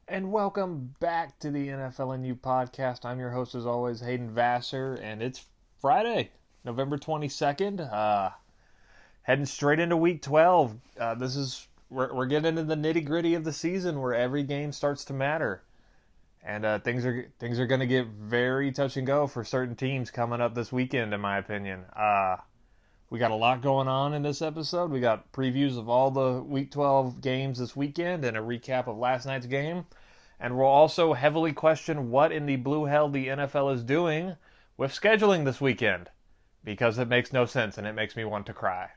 And welcome back to the NFLandU podcast. I'm your host, as always, Hayden Vassar, and it's Friday, November 22nd. Heading straight into Week 12. We're getting into the nitty gritty of the season, where every game starts to matter, and things are going to get very touch and go for certain teams coming up this weekend, in my opinion. We got a lot going on in this episode. We got previews of all the Week 12 games this weekend and a recap of last night's game. And we'll also heavily question what in the blue hell the NFL is doing with scheduling this weekend, because it makes no sense and it makes me want to cry.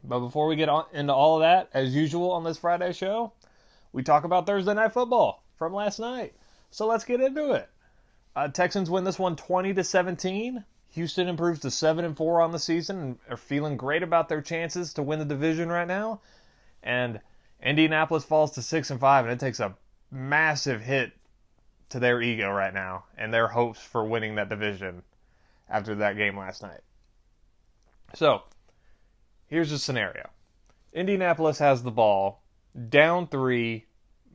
But before we get into all of that, as usual on this Friday show, we talk about Thursday Night Football from last night. So let's get into it. Texans win this one 20-17. Houston improves to 7-4 on the season and are feeling great about their chances to win the division right now. And Indianapolis falls to 6-5, and it takes a massive hit to their ego right now and their hopes for winning that division after that game last night. So, here's the scenario. Indianapolis has the ball, down 3,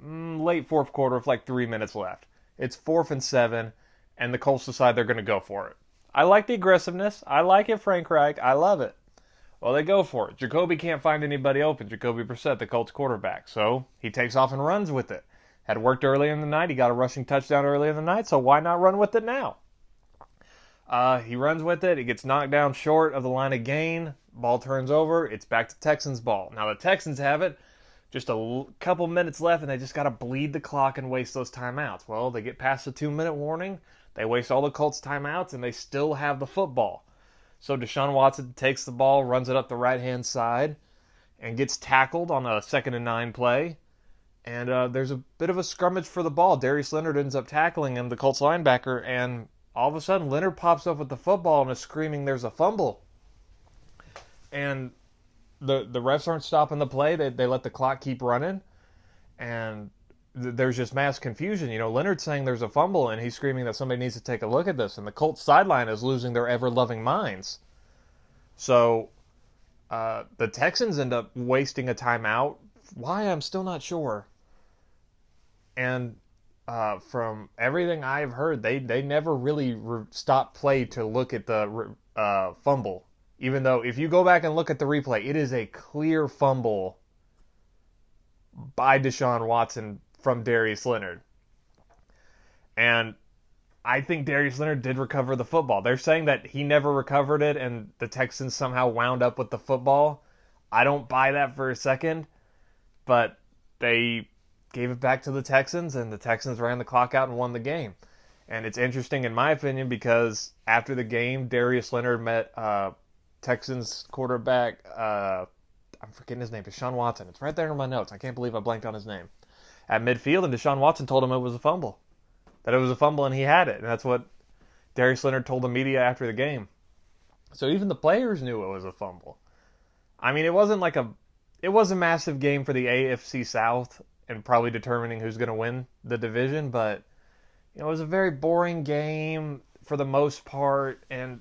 late fourth quarter with like 3 minutes left. It's 4th and 7, and the Colts decide they're going to go for it. I like the aggressiveness. I like it, Frank Reich. I love it. Well, they go for it. Jacoby can't find anybody open. Jacoby Brissett, the Colts quarterback. So he takes off and runs with it. Had worked earlier in the night. He got a rushing touchdown earlier in the night, so why not run with it now? He runs with it. He gets knocked down short of the line of gain. Ball turns over. It's back to Texans ball. Now the Texans have it. Just a couple minutes left, and they just got to bleed the clock and waste those timeouts. Well, they get past the 2-minute warning. They waste all the Colts timeouts, and they still have the football. So Deshaun Watson takes the ball, runs it up the right-hand side, and gets tackled on a 2nd and 9 play. And there's a bit of a scrummage for the ball. Darius Leonard ends up tackling him, the Colts linebacker, and all of a sudden Leonard pops up with the football and is screaming there's a fumble. And the refs aren't stopping the play. They let the clock keep running, and there's just mass confusion. You know, Leonard's saying there's a fumble, and he's screaming that somebody needs to take a look at this, and the Colts sideline is losing their ever-loving minds. So the Texans end up wasting a timeout. Why, I'm still not sure. And from everything I've heard, they never really stopped play to look at the fumble. Even though, if you go back and look at the replay, it is a clear fumble by Deshaun Watson from Darius Leonard. And I think Darius Leonard did recover the football. They're saying that he never recovered it and the Texans somehow wound up with the football. I don't buy that for a second, but they gave it back to the Texans, and the Texans ran the clock out and won the game. And it's interesting, in my opinion, because after the game, Darius Leonard met Texans quarterback, I'm forgetting his name, Deshaun Watson. It's right there in my notes. I can't believe I blanked on his name. At midfield, and Deshaun Watson told him it was a fumble. That it was a fumble, and he had it. And that's what Darius Leonard told the media after the game. So even the players knew it was a fumble. I mean, it was a massive game for the AFC South and probably determining who's going to win the division, but it was a very boring game for the most part, and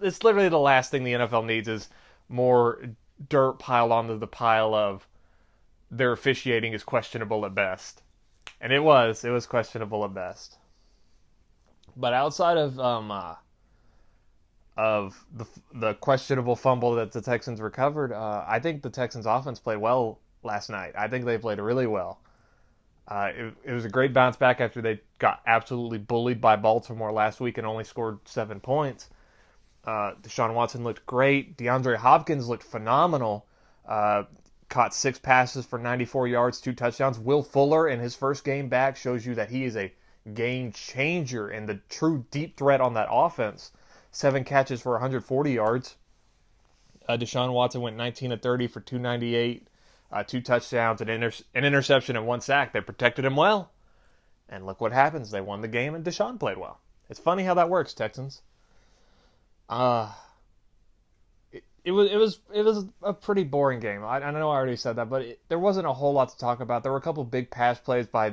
it's literally the last thing the NFL needs is more dirt piled onto the pile of their officiating is questionable at best. And it was questionable at best. But outside of the questionable fumble that the Texans recovered, I think the Texans offense played well last night. I think they played really well. It was a great bounce back after they got absolutely bullied by Baltimore last week and only scored 7 points. Deshaun Watson looked great. DeAndre Hopkins looked phenomenal. Caught 6 passes for 94 yards, 2 touchdowns. Will Fuller, in his first game back, shows you that he is a game changer and the true deep threat on that offense. 7 catches for 140 yards. Deshaun Watson went 19 of 30 for 298, 2 touchdowns, an interception, and 1 sack. They protected him well. And look what happens. They won the game, and Deshaun played well. It's funny how that works, Texans. It was a pretty boring game. I know I already said that, but there wasn't a whole lot to talk about. There were a couple big pass plays by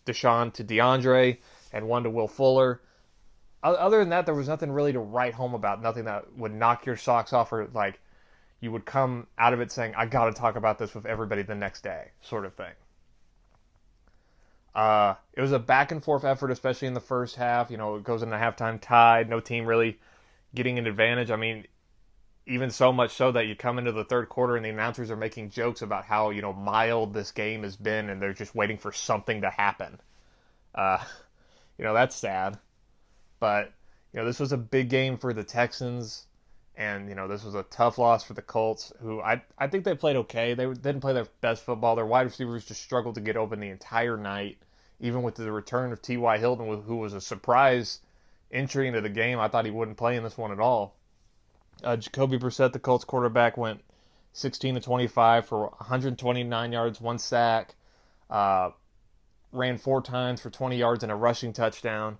Deshaun to DeAndre and one to Will Fuller. Other than that, there was nothing really to write home about. Nothing that would knock your socks off or like you would come out of it saying, I got to talk about this with everybody the next day, sort of thing. It was a back and forth effort, especially in the first half. It goes into halftime tied. No team really getting an advantage. I mean, even so much so that you come into the third quarter and the announcers are making jokes about how, mild this game has been and they're just waiting for something to happen. Uh, that's sad. But, this was a big game for the Texans. And, this was a tough loss for the Colts, who I think they played okay. They didn't play their best football. Their wide receivers just struggled to get open the entire night, even with the return of T.Y. Hilton, who was a surprise entry into the game. I thought he wouldn't play in this one at all. Jacoby Brissett, the Colts quarterback, went 16-25 for 129 yards, 1 sack, ran 4 times for 20 yards and a rushing touchdown.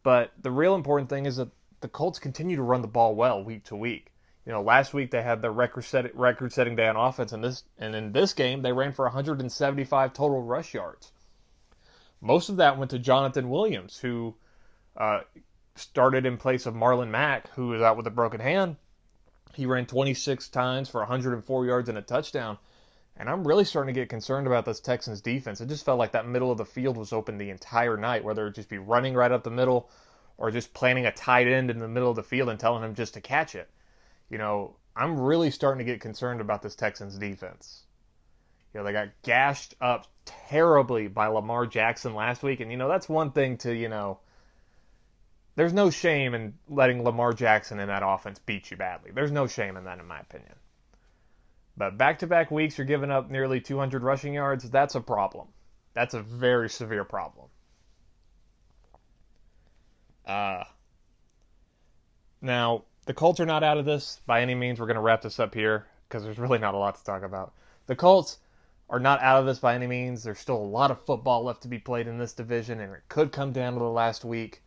But the real important thing is that the Colts continue to run the ball well week to week. Last week they had their record-setting day on offense, and in this game they ran for 175 total rush yards. Most of that went to Jonathan Williams, who started in place of Marlon Mack, who was out with a broken hand. He ran 26 times for 104 yards and a touchdown. And I'm really starting to get concerned about this Texans defense. It just felt like that middle of the field was open the entire night, whether it just be running right up the middle or just planting a tight end in the middle of the field and telling him just to catch it. I'm really starting to get concerned about this Texans defense. They got gashed up terribly by Lamar Jackson last week. And, that's one thing to, there's no shame in letting Lamar Jackson in that offense beat you badly. There's no shame in that, in my opinion. But back-to-back weeks, you're giving up nearly 200 rushing yards. That's a problem. That's a very severe problem. Now, the Colts are not out of this by any means. We're going to wrap this up here because there's really not a lot to talk about. The Colts are not out of this by any means. There's still a lot of football left to be played in this division, and it could come down to the last week.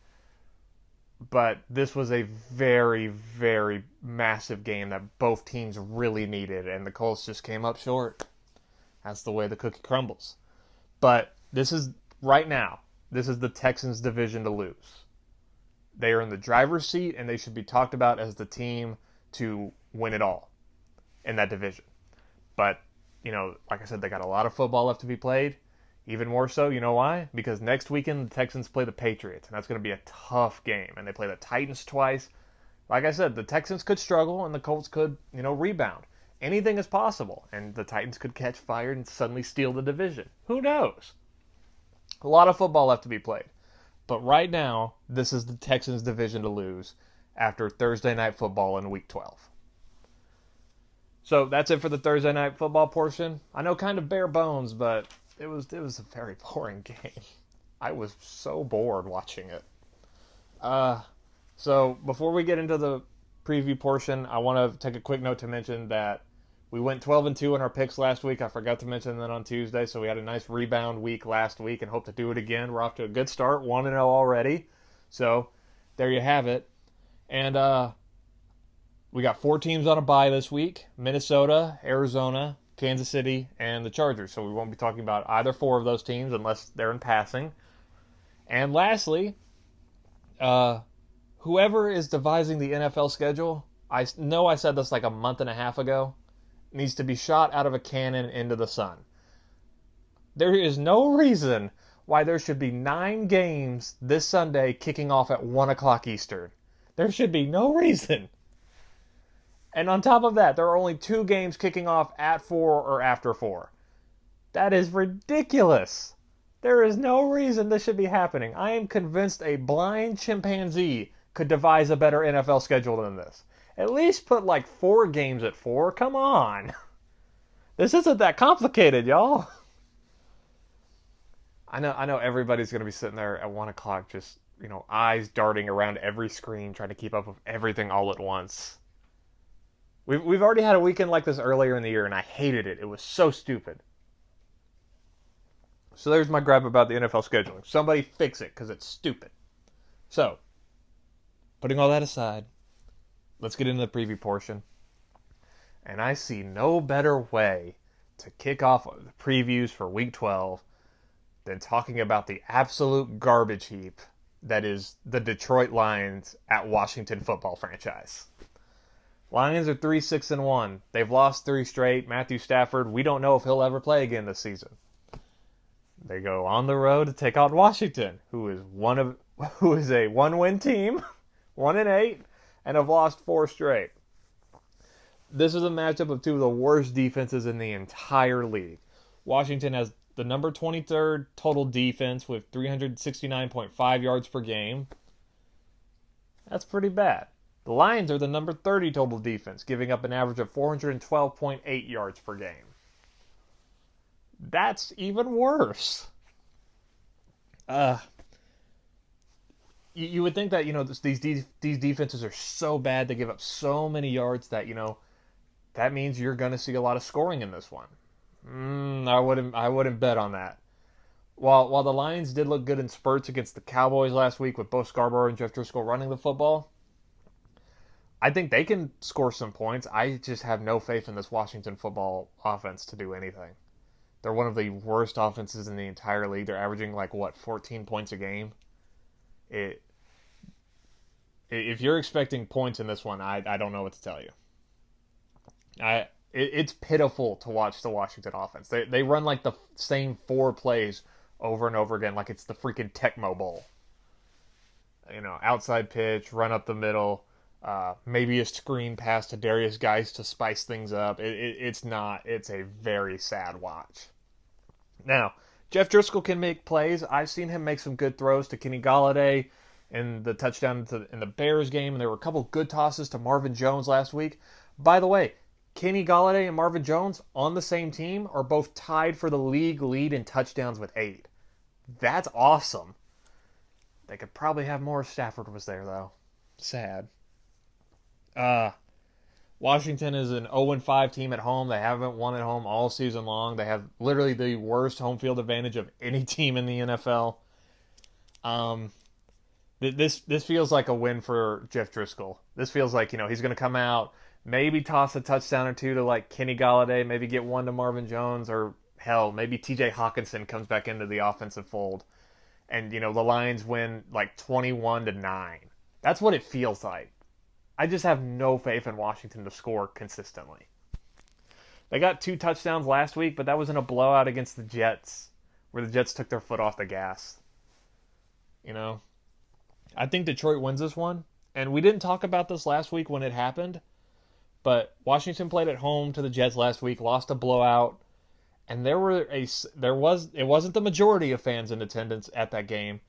But this was a very, very massive game that both teams really needed, and the Colts just came up short. That's the way the cookie crumbles. But right now, this is the Texans' division to lose. They are in the driver's seat, and they should be talked about as the team to win it all in that division. But, like I said, they got a lot of football left to be played. Even more so, you know why? Because next weekend the Texans play the Patriots, and that's going to be a tough game. And they play the Titans twice. Like I said, the Texans could struggle, and the Colts could, rebound. Anything is possible, and the Titans could catch fire and suddenly steal the division. Who knows? A lot of football left to be played. But right now, this is the Texans' division to lose after Thursday Night Football in Week 12. So that's it for the Thursday Night Football portion. I know kind of bare bones, but it was a very boring game. I was so bored watching it. So before we get into the preview portion, I want to take a quick note to mention that we went 12-2 in our picks last week. I forgot to mention that on Tuesday, so we had a nice rebound week last week and hope to do it again. We're off to a good start, 1-0 already. So there you have it. And we got 4 teams on a bye this week: Minnesota, Arizona, Kansas City, and the Chargers. So we won't be talking about either 4 of those teams unless they're in passing. And lastly, whoever is devising the NFL schedule, I know I said this like a month and a half ago, needs to be shot out of a cannon into the sun. There is no reason why there should be 9 games this Sunday kicking off at 1 o'clock Eastern. There should be no reason. And on top of that, there are only 2 games kicking off at 4 or after 4. That is ridiculous. There is no reason this should be happening. I am convinced a blind chimpanzee could devise a better NFL schedule than this. At least put like 4 games at 4. Come on. This isn't that complicated, y'all. I know everybody's going to be sitting there at 1 o'clock just, eyes darting around every screen trying to keep up with everything all at once. We've already had a weekend like this earlier in the year, and I hated it. It was so stupid. So there's my gripe about the NFL scheduling. Somebody fix it, because it's stupid. So, putting all that aside, let's get into the preview portion. And I see no better way to kick off the previews for Week 12 than talking about the absolute garbage heap that is the Detroit Lions at Washington football franchise. Lions are 3-6-1. They've lost 3 straight. Matthew Stafford, we don't know if he'll ever play again this season. They go on the road to take on Washington, who is a one-win team, 1-8, and have lost 4 straight. This is a matchup of two of the worst defenses in the entire league. Washington has the number 23rd total defense with 369.5 yards per game. That's pretty bad. The Lions are the number 30 total defense, giving up an average of 412.8 yards per game. That's even worse. You would think that, these defenses are so bad, they give up so many yards that, that means you're going to see a lot of scoring in this one. I wouldn't bet on that. While the Lions did look good in spurts against the Cowboys last week with both Scarborough and Jeff Driscoll running the football, I think they can score some points. I just have no faith in this Washington football offense to do anything. They're one of the worst offenses in the entire league. They're averaging 14 points a game. If you're expecting points in this one, I don't know what to tell you. It's pitiful to watch the Washington offense. They run the same 4 plays over and over again, like it's the freaking Tecmo Bowl. Outside pitch, run up the middle, maybe a screen pass to Darius Geis to spice things up. It's not. It's a very sad watch. Now, Jeff Driscoll can make plays. I've seen him make some good throws to Kenny Golladay in the touchdown in the Bears game, and there were a couple good tosses to Marvin Jones last week. By the way, Kenny Golladay and Marvin Jones on the same team are both tied for the league lead in touchdowns with 8. That's awesome. They could probably have more if Stafford was there, though. Sad. Washington is an 0-5 team at home. They haven't won at home all season long. They have literally the worst home field advantage of any team in the NFL. This feels like a win for Jeff Driscoll. This feels like, he's going to come out, maybe toss a touchdown or two to Kenny Golladay, maybe get one to Marvin Jones, or hell, maybe TJ Hawkinson comes back into the offensive fold. And, the Lions win 21-9. That's what it feels like. I just have no faith in Washington to score consistently. They got 2 touchdowns last week, but that was in a blowout against the Jets, where the Jets took their foot off the gas. I think Detroit wins this one, and we didn't talk about this last week when it happened, but Washington played at home to the Jets last week, lost a blowout, and it wasn't the majority of fans in attendance at that game,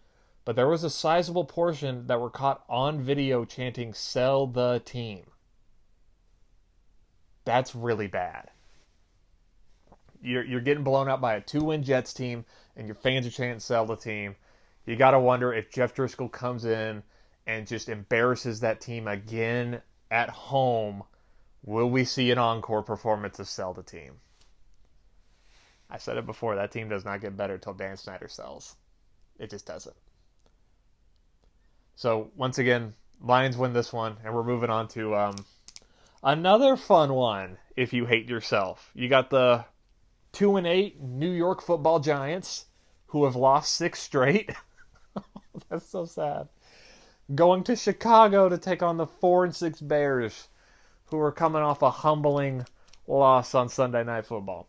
but there was a sizable portion that were caught on video chanting, "Sell the team." That's really bad. You're getting blown out by a 2-win Jets team, and your fans are chanting, "Sell the team." You got to wonder if Jeff Driscoll comes in and just embarrasses that team again at home. Will we see an encore performance of "Sell the team"? I said it before, that team does not get better until Dan Snyder sells. It just doesn't. So, once again, Lions win this one, and we're moving on to another fun one if you hate yourself. You got the 2-8 New York Football Giants, who have lost 6 straight. That's so sad. Going to Chicago to take on the 4-6 Bears, who are coming off a humbling loss on Sunday Night Football.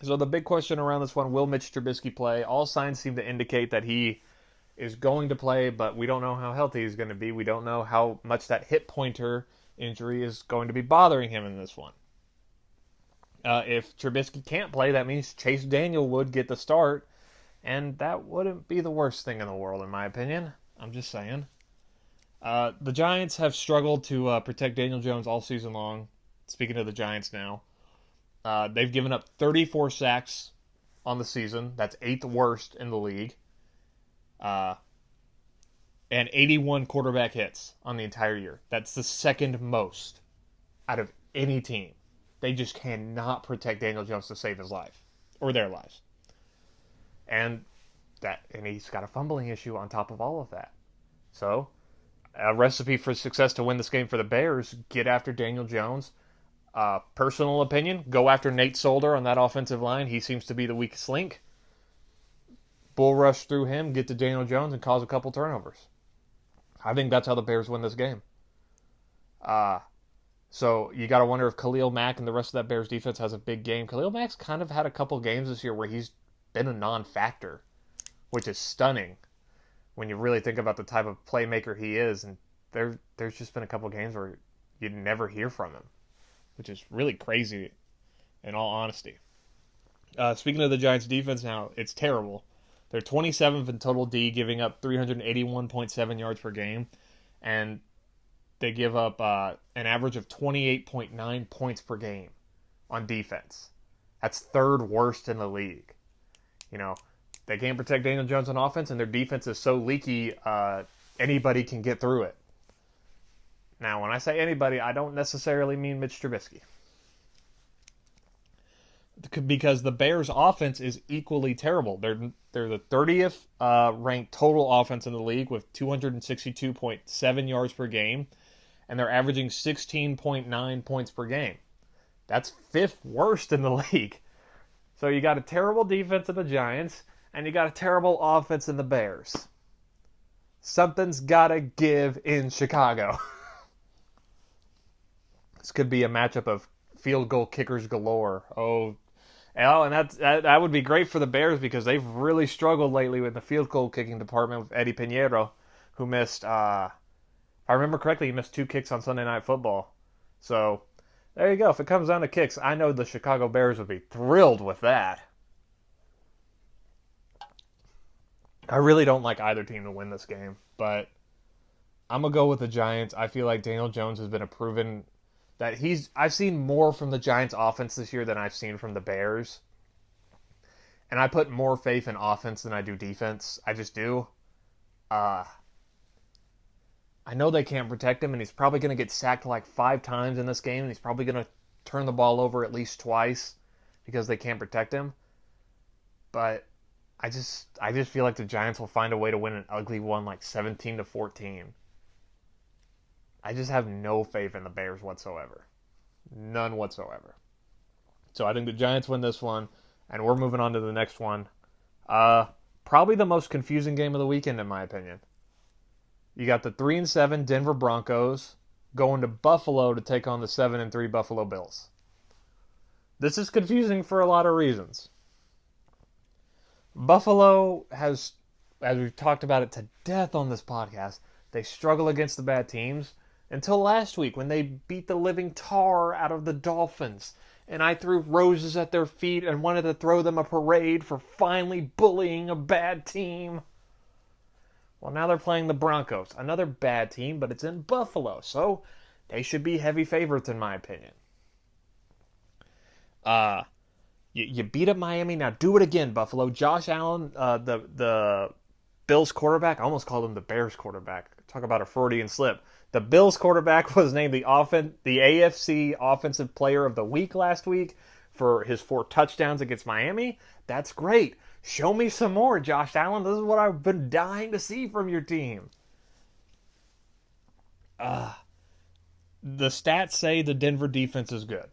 So the big question around this one, will Mitch Trubisky play? All signs seem to indicate that he is going to play, but we don't know how healthy he's going to be. We don't know how much that hip pointer injury is going to be bothering him in this one. If Trubisky can't play, that means Chase Daniel would get the start, and that wouldn't be the worst thing in the world, in my opinion. I'm just saying. The Giants have struggled to protect Daniel Jones all season long. Speaking of the Giants now, they've given up 34 sacks on the season. That's 8th worst in the league. And 81 quarterback hits on the entire year. That's the 2nd most out of any team. They just cannot protect Daniel Jones to save his life or their lives. And he's got a fumbling issue on top of all of that. So, a recipe for success to win this game for the Bears, get after Daniel Jones. Personal opinion, go after Nate Solder on that offensive line. He seems to be the weakest link. Bull rush through him, get to Daniel Jones, and cause a couple turnovers. I think that's how the Bears win this game. So you got to wonder if Khalil Mack and the rest of that Bears defense has a big game. Khalil Mack's kind of had a couple games this year where he's been a non-factor, which is stunning when you really think about the type of playmaker he is. And there's just been a couple games where you'd never hear from him, which is really crazy in all honesty. Speaking of the Giants' defense now, it's terrible. They're 27th in total D, giving up 381.7 yards per game, and they give up an average of 28.9 points per game on defense. That's third worst in the league. You know, they can't protect Daniel Jones on offense, and their defense is so leaky, anybody can get through it. Now, when I say anybody, I don't necessarily mean Mitch Trubisky. Because the Bears' offense is equally terrible. They're the 30th ranked total offense in the league with 262.7 yards per game, and they're averaging 16.9 points per game. That's fifth worst in the league. So you got a terrible defense in the Giants, and you got a terrible offense in the Bears. Something's got to give in Chicago. This could be a matchup of field goal kickers galore. Oh, and that would be great for the Bears because they've really struggled lately with the field goal kicking department with Eddie Pinheiro, who missed, if I remember correctly, he missed 2 kicks on Sunday Night Football. So, there you go. If it comes down to kicks, I know the Chicago Bears would be thrilled with that. I really don't like either team to win this game, but I'm going to go with the Giants. I feel like Daniel Jones has been a proven that I've seen more from the Giants offense this year than I've seen from the Bears. And I put more faith in offense than I do defense. I just do. I know they can't protect him, and he's probably going to get sacked like 5 times in this game, and he's probably going to turn the ball over at least twice because they can't protect him. But I just feel like the Giants will find a way to win an ugly one like 17-14. I just have no faith in the Bears whatsoever. None whatsoever. So I think the Giants win this one, and we're moving on to the next one. Probably the most confusing game of the weekend, in my opinion. You got the 3-7 Denver Broncos going to Buffalo to take on the 7-3 Buffalo Bills. This is confusing for a lot of reasons. Buffalo has, as we've talked about it to death on this podcast, they struggle against the bad teams. Until last week when they beat the living tar out of the Dolphins. And I threw roses at their feet and wanted to throw them a parade for finally bullying a bad team. Well, now they're playing the Broncos. Another bad team, but it's in Buffalo. So they should be heavy favorites in my opinion. You beat up Miami. Now do it again, Buffalo. Josh Allen, the Bills quarterback. I almost called him the Bears quarterback. Talk about a Freudian slip. The Bills quarterback was named the AFC Offensive Player of the Week last week for his 4 touchdowns against Miami. That's great. Show me some more, Josh Allen. This is what I've been dying to see from your team. The stats say the Denver defense is good.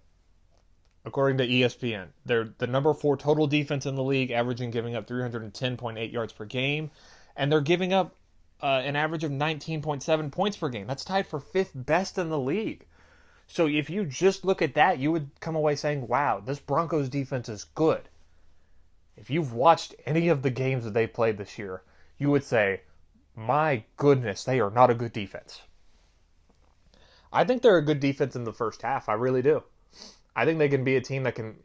According to ESPN, they're the number 4 total defense in the league, giving up 310.8 yards per game. And they're giving up an average of 19.7 points per game. That's tied for 5th best in the league. So if you just look at that, you would come away saying, wow, this Broncos defense is good. If you've watched any of the games that they played this year, you would say, my goodness, they are not a good defense. I think they're a good defense in the first half. I really do. I think they can be a team that can,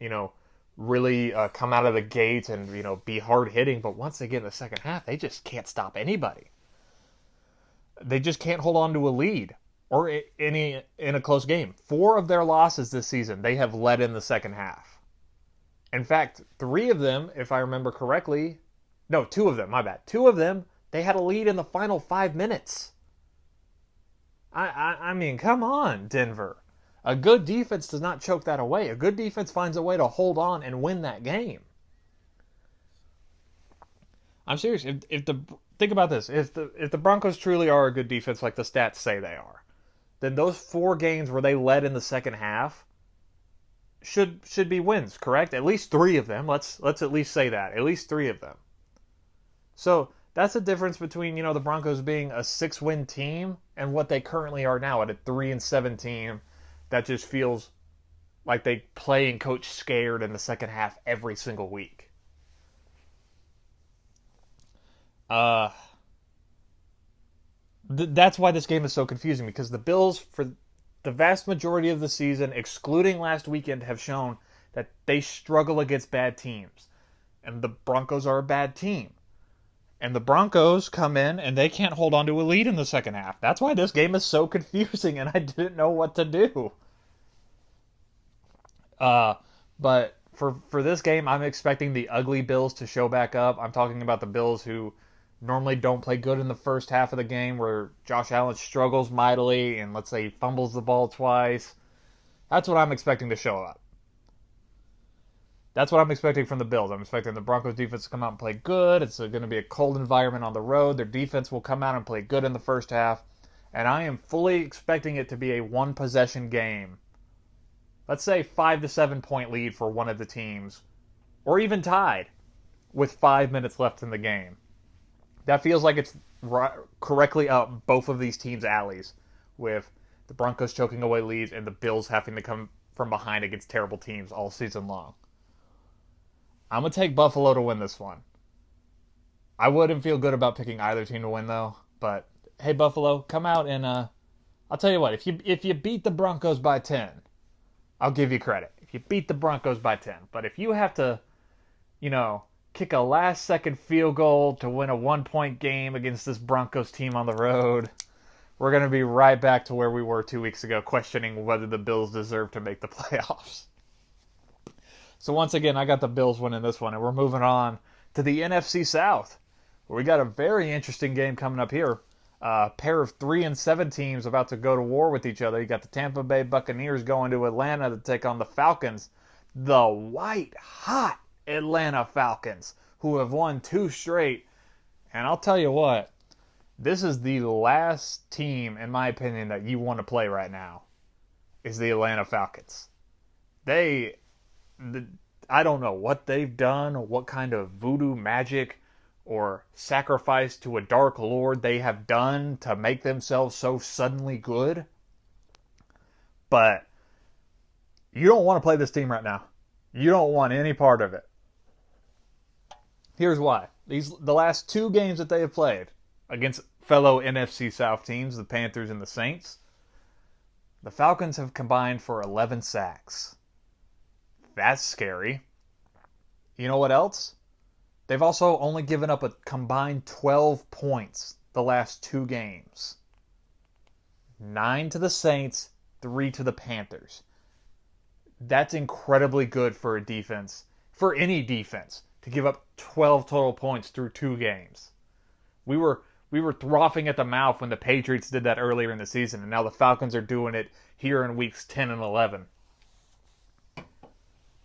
really come out of the gates and, be hard hitting. But once they get in the second half, they just can't stop anybody. They just can't hold on to a lead or in a close game. 4 of their losses this season, they have led in the second half. In fact, 3 of them, if I remember correctly, no, 2 of them, my bad. 2 of them, they had a lead in the final 5 minutes. I mean, come on, Denver. A good defense does not choke that away. A good defense finds a way to hold on and win that game. I'm serious. Think about this. If the Broncos truly are a good defense like the stats say they are, then those 4 games where they led in the second half should be wins, correct? At least 3 of them. Let's at least say that. At least 3 of them. So that's the difference between, the Broncos being a 6-win team and what they currently are now at a 3-7 team that just feels like they play and coach scared in the second half every single week. Uh, that's why this game is so confusing, because the Bills, for the vast majority of the season, excluding last weekend, have shown that they struggle against bad teams. And the Broncos are a bad team. And the Broncos come in and they can't hold on to a lead in the second half. That's why this game is so confusing, and I didn't know what to do. But for this game, I'm expecting the ugly Bills to show back up. I'm talking about the Bills who normally don't play good in the first half of the game, where Josh Allen struggles mightily and, let's say, he fumbles the ball twice. That's what I'm expecting to show up. That's what I'm expecting from the Bills. I'm expecting the Broncos defense to come out and play good. It's going to be a cold environment on the road. Their defense will come out and play good in the first half. And I am fully expecting it to be a one-possession game. Let's say 5 to 7 point lead for one of the teams, or even tied with 5 minutes left in the game. That feels like it's correctly up both of these teams' alleys, with the Broncos choking away leads and the Bills having to come from behind against terrible teams all season long. I'm going to take Buffalo to win this one. I wouldn't feel good about picking either team to win, though. But, hey, Buffalo, come out and I'll tell you what. If you beat the Broncos by 10, I'll give you credit. If you beat the Broncos by 10. But if you have to, kick a last-second field goal to win a one-point game against this Broncos team on the road, we're going to be right back to where we were 2 weeks ago, questioning whether the Bills deserve to make the playoffs. So once again, I got the Bills winning this one, and we're moving on to the NFC South, where we got a very interesting game coming up here. A pair of 3-7 teams about to go to war with each other. You got the Tampa Bay Buccaneers going to Atlanta to take on the Falcons, the white-hot Atlanta Falcons, who have won 2 straight. And I'll tell you what, this is the last team, in my opinion, that you want to play right now, is the Atlanta Falcons. I don't know what they've done, what kind of voodoo magic or sacrifice to a dark lord they have done to make themselves so suddenly good. But you don't want to play this team right now. You don't want any part of it. Here's why. The last 2 games that they have played against fellow NFC South teams, the Panthers and the Saints, the Falcons have combined for 11 sacks. That's scary. You know what else? They've also only given up a combined 12 points the last 2 games. 9 to the Saints, 3 to the Panthers. That's incredibly good for a defense, for any defense, to give up 12 total points through 2 games. We were frothing at the mouth when the Patriots did that earlier in the season, and now the Falcons are doing it here in weeks 10 and 11.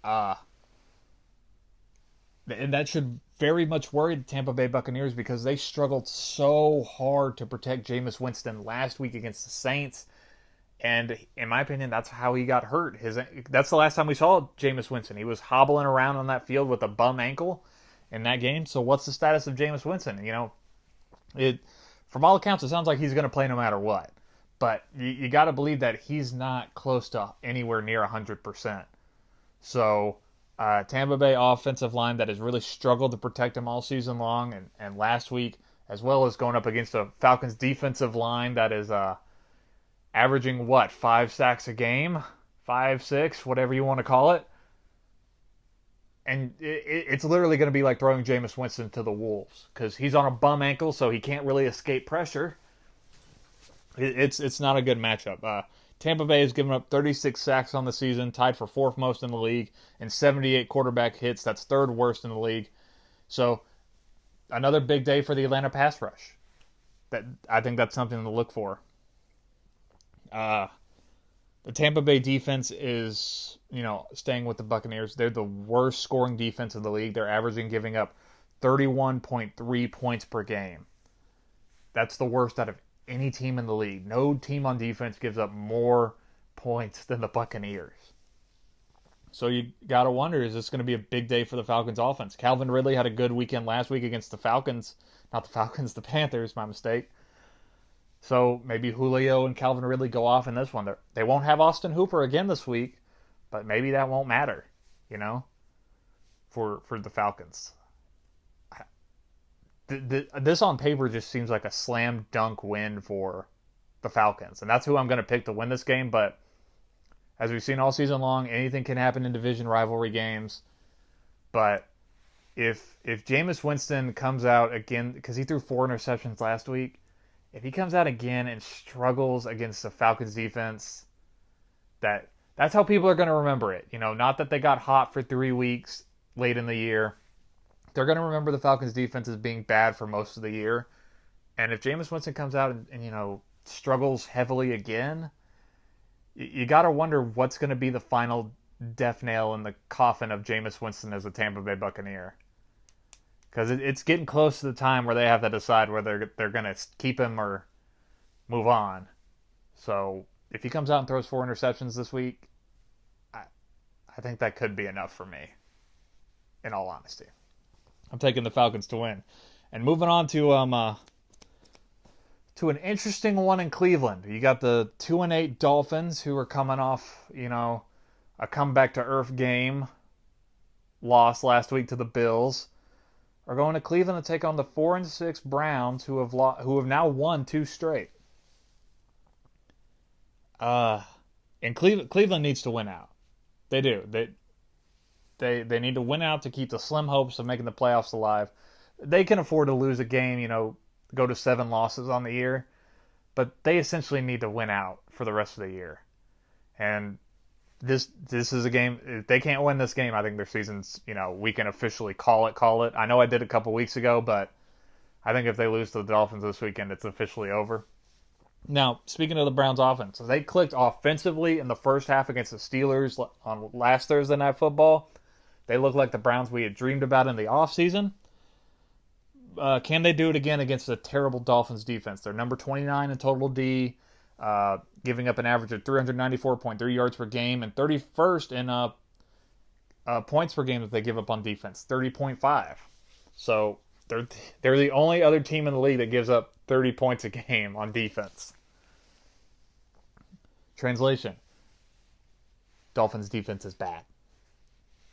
And that should very much worry the Tampa Bay Buccaneers, because they struggled so hard to protect Jameis Winston last week against the Saints. And in my opinion, that's how he got hurt. That's the last time we saw Jameis Winston. He was hobbling around on that field with a bum ankle in that game. So what's the status of Jameis Winston? From all accounts, it sounds like he's going to play no matter what. But you got to believe that he's not close to anywhere near 100%. So Tampa Bay offensive line that has really struggled to protect him all season long, and last week, as well as going up against a Falcons defensive line that is averaging 5 sacks a game, 5, 6, whatever you want to call it. And it's literally going to be like throwing Jameis Winston to the wolves, because he's on a bum ankle, so he can't really escape pressure. It's not a good matchup. Tampa Bay has given up 36 sacks on the season, tied for 4th most in the league, and 78 quarterback hits. That's 3rd worst in the league. So another big day for the Atlanta pass rush. I think that's something to look for. The Tampa Bay defense is, staying with the Buccaneers. They're the worst scoring defense in the league. They're averaging giving up 31.3 points per game. That's the worst out of any team in the league. No team on defense gives up more points than the Buccaneers. So you got to wonder, is this going to be a big day for the Falcons offense? Calvin Ridley had a good weekend last week against the Falcons. Not the Falcons, the Panthers, my mistake. So maybe Julio and Calvin Ridley go off in this one. They won't have Austin Hooper again this week, but maybe that won't matter, for the Falcons. this on paper just seems like a slam dunk win for the Falcons, and that's who I'm going to pick to win this game. But as we've seen all season long, anything can happen in division rivalry games. But if Jameis Winston comes out again, because he threw 4 interceptions last week, if he comes out again and struggles against the Falcons defense, that's how people are going to remember it. Not that they got hot for 3 weeks late in the year. They're going to remember the Falcons defense as being bad for most of the year. And if Jameis Winston comes out and struggles heavily again, you got to wonder what's going to be the final death nail in the coffin of Jameis Winston as a Tampa Bay Buccaneer. Because it's getting close to the time where they have to decide whether they're going to keep him or move on. So if he comes out and throws 4 interceptions this week, I think that could be enough for me, in all honesty. I'm taking the Falcons to win. And moving on to an interesting one in Cleveland. You got the 2-8 Dolphins, who are coming off, a comeback to earth game loss last week to the Bills, are going to Cleveland to take on the 4-6 Browns, who have now won 2 straight. And Cleveland needs to win out. They do. They need to win out to keep the slim hopes of making the playoffs alive. They can afford to lose a game, go to 7 losses on the year, but they essentially need to win out for the rest of the year. And this is a game. If they can't win this game, I think their season's, we can officially call it. I know I did a couple weeks ago, but I think if they lose to the Dolphins this weekend, it's officially over. Now, speaking of the Browns offense, they clicked offensively in the first half against the Steelers on last Thursday Night Football. They look like the Browns we had dreamed about in the offseason. Can they do it again against a terrible Dolphins defense? They're number 29 in total D, giving up an average of 394.3 yards per game, and 31st in points per game that they give up on defense, 30.5. So they're the only other team in the league that gives up 30 points a game on defense. Translation: Dolphins defense is bad.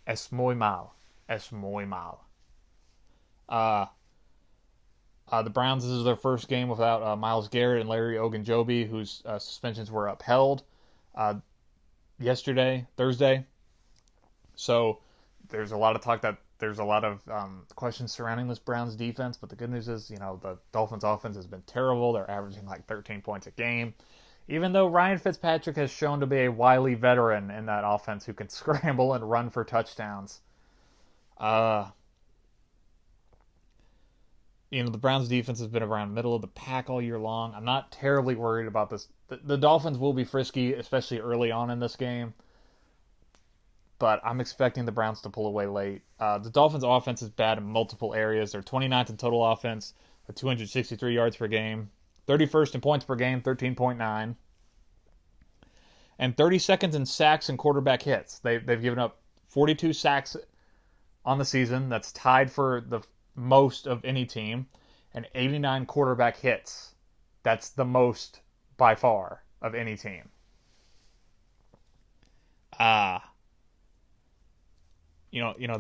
Es muy mal. Es muy mal. The Browns, this is their first game without Myles Garrett and Larry Ogunjobi, whose suspensions were upheld yesterday, Thursday. So there's a lot of talk that there's a lot of questions surrounding this Browns defense, but the good news is, the Dolphins offense has been terrible. They're averaging like 13 points a game. Even though Ryan Fitzpatrick has shown to be a wily veteran in that offense who can scramble and run for touchdowns. The Browns defense has been around middle of the pack all year long. I'm not terribly worried about this. The Dolphins will be frisky, especially early on in this game. But I'm expecting the Browns to pull away late. The Dolphins offense is bad in multiple areas. They're 29th in total offense with 263 yards per game. 31st in points per game, 13.9. And 32nd in sacks and quarterback hits. They've given up 42 sacks on the season. That's tied for the most of any team. And 89 quarterback hits. That's the most by far of any team. The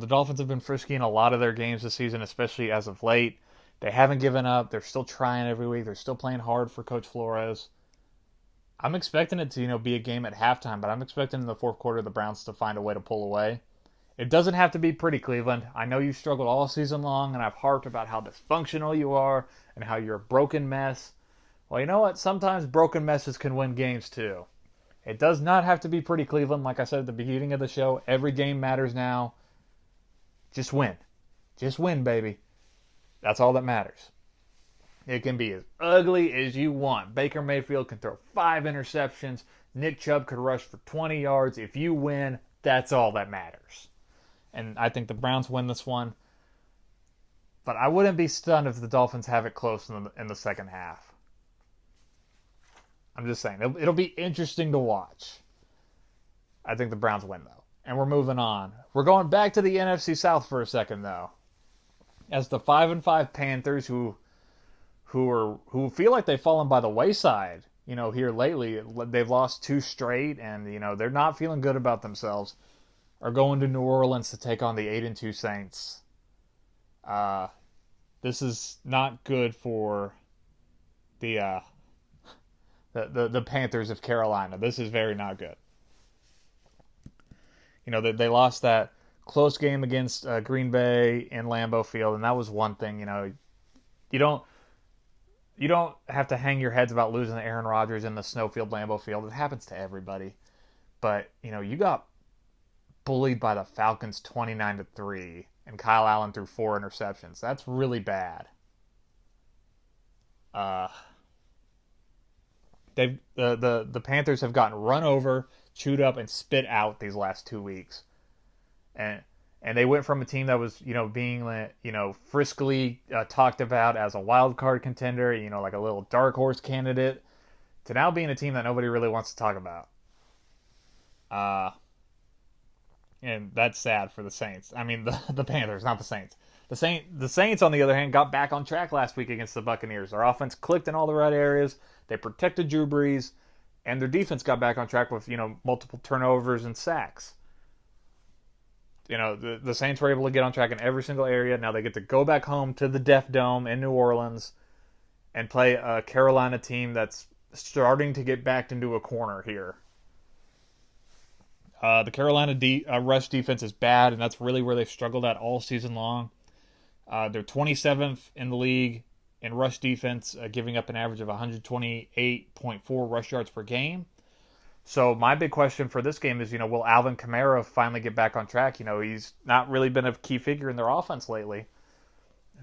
Dolphins have been frisky in a lot of their games this season, especially as of late. They haven't given up. They're still trying every week. They're still playing hard for Coach Flores. I'm expecting it to, be a game at halftime, but I'm expecting in the fourth quarter the Browns to find a way to pull away. It doesn't have to be pretty, Cleveland. I know you struggled all season long, and I've harped about how dysfunctional you are and how you're a broken mess. Well, you know what? Sometimes broken messes can win games, too. It does not have to be pretty, Cleveland. Like I said at the beginning of the show, every game matters now. Just win. Just win, baby. That's all that matters. It can be as ugly as you want. Baker Mayfield can throw 5 interceptions. Nick Chubb could rush for 20 yards. If you win, that's all that matters. And I think the Browns win this one. But I wouldn't be stunned if the Dolphins have it close in the second half. I'm just saying. It'll be interesting to watch. I think the Browns win, though. And we're moving on. We're going back to the NFC South for a second, though. As the 5-5 Panthers, who feel like they've fallen by the wayside, here lately, they've lost 2 straight, and they're not feeling good about themselves, are going to New Orleans to take on the 8-2 Saints. This is not good for the the Panthers of Carolina. This is very not good. They lost that close game against Green Bay in Lambeau Field, and that was one thing. You don't you don't have to hang your heads about losing to Aaron Rodgers in the Snowfield Lambeau Field. It happens to everybody. But you got bullied by the Falcons 29-3, and Kyle Allen threw 4 interceptions. That's really bad. The Panthers have gotten run over, chewed up, and spit out these last 2 weeks, and they went from a team that was being friskily talked about as a wild card contender, like a little dark horse candidate, to now being a team that nobody really wants to talk about. And that's sad for the Saints. I mean, the Panthers, not the Saints. The Saints, on the other hand, got back on track last week against the Buccaneers. Their offense clicked in all the right areas. They protected Drew Brees, and their defense got back on track with multiple turnovers and sacks. The Saints were able to get on track in every single area. Now they get to go back home to the Deaf Dome in New Orleans and play a Carolina team that's starting to get backed into a corner here. The Carolina rush defense is bad, and that's really where they've struggled at all season long. They're 27th in the league in rush defense, giving up an average of 128.4 rush yards per game. So my big question for this game is, will Alvin Kamara finally get back on track? He's not really been a key figure in their offense lately.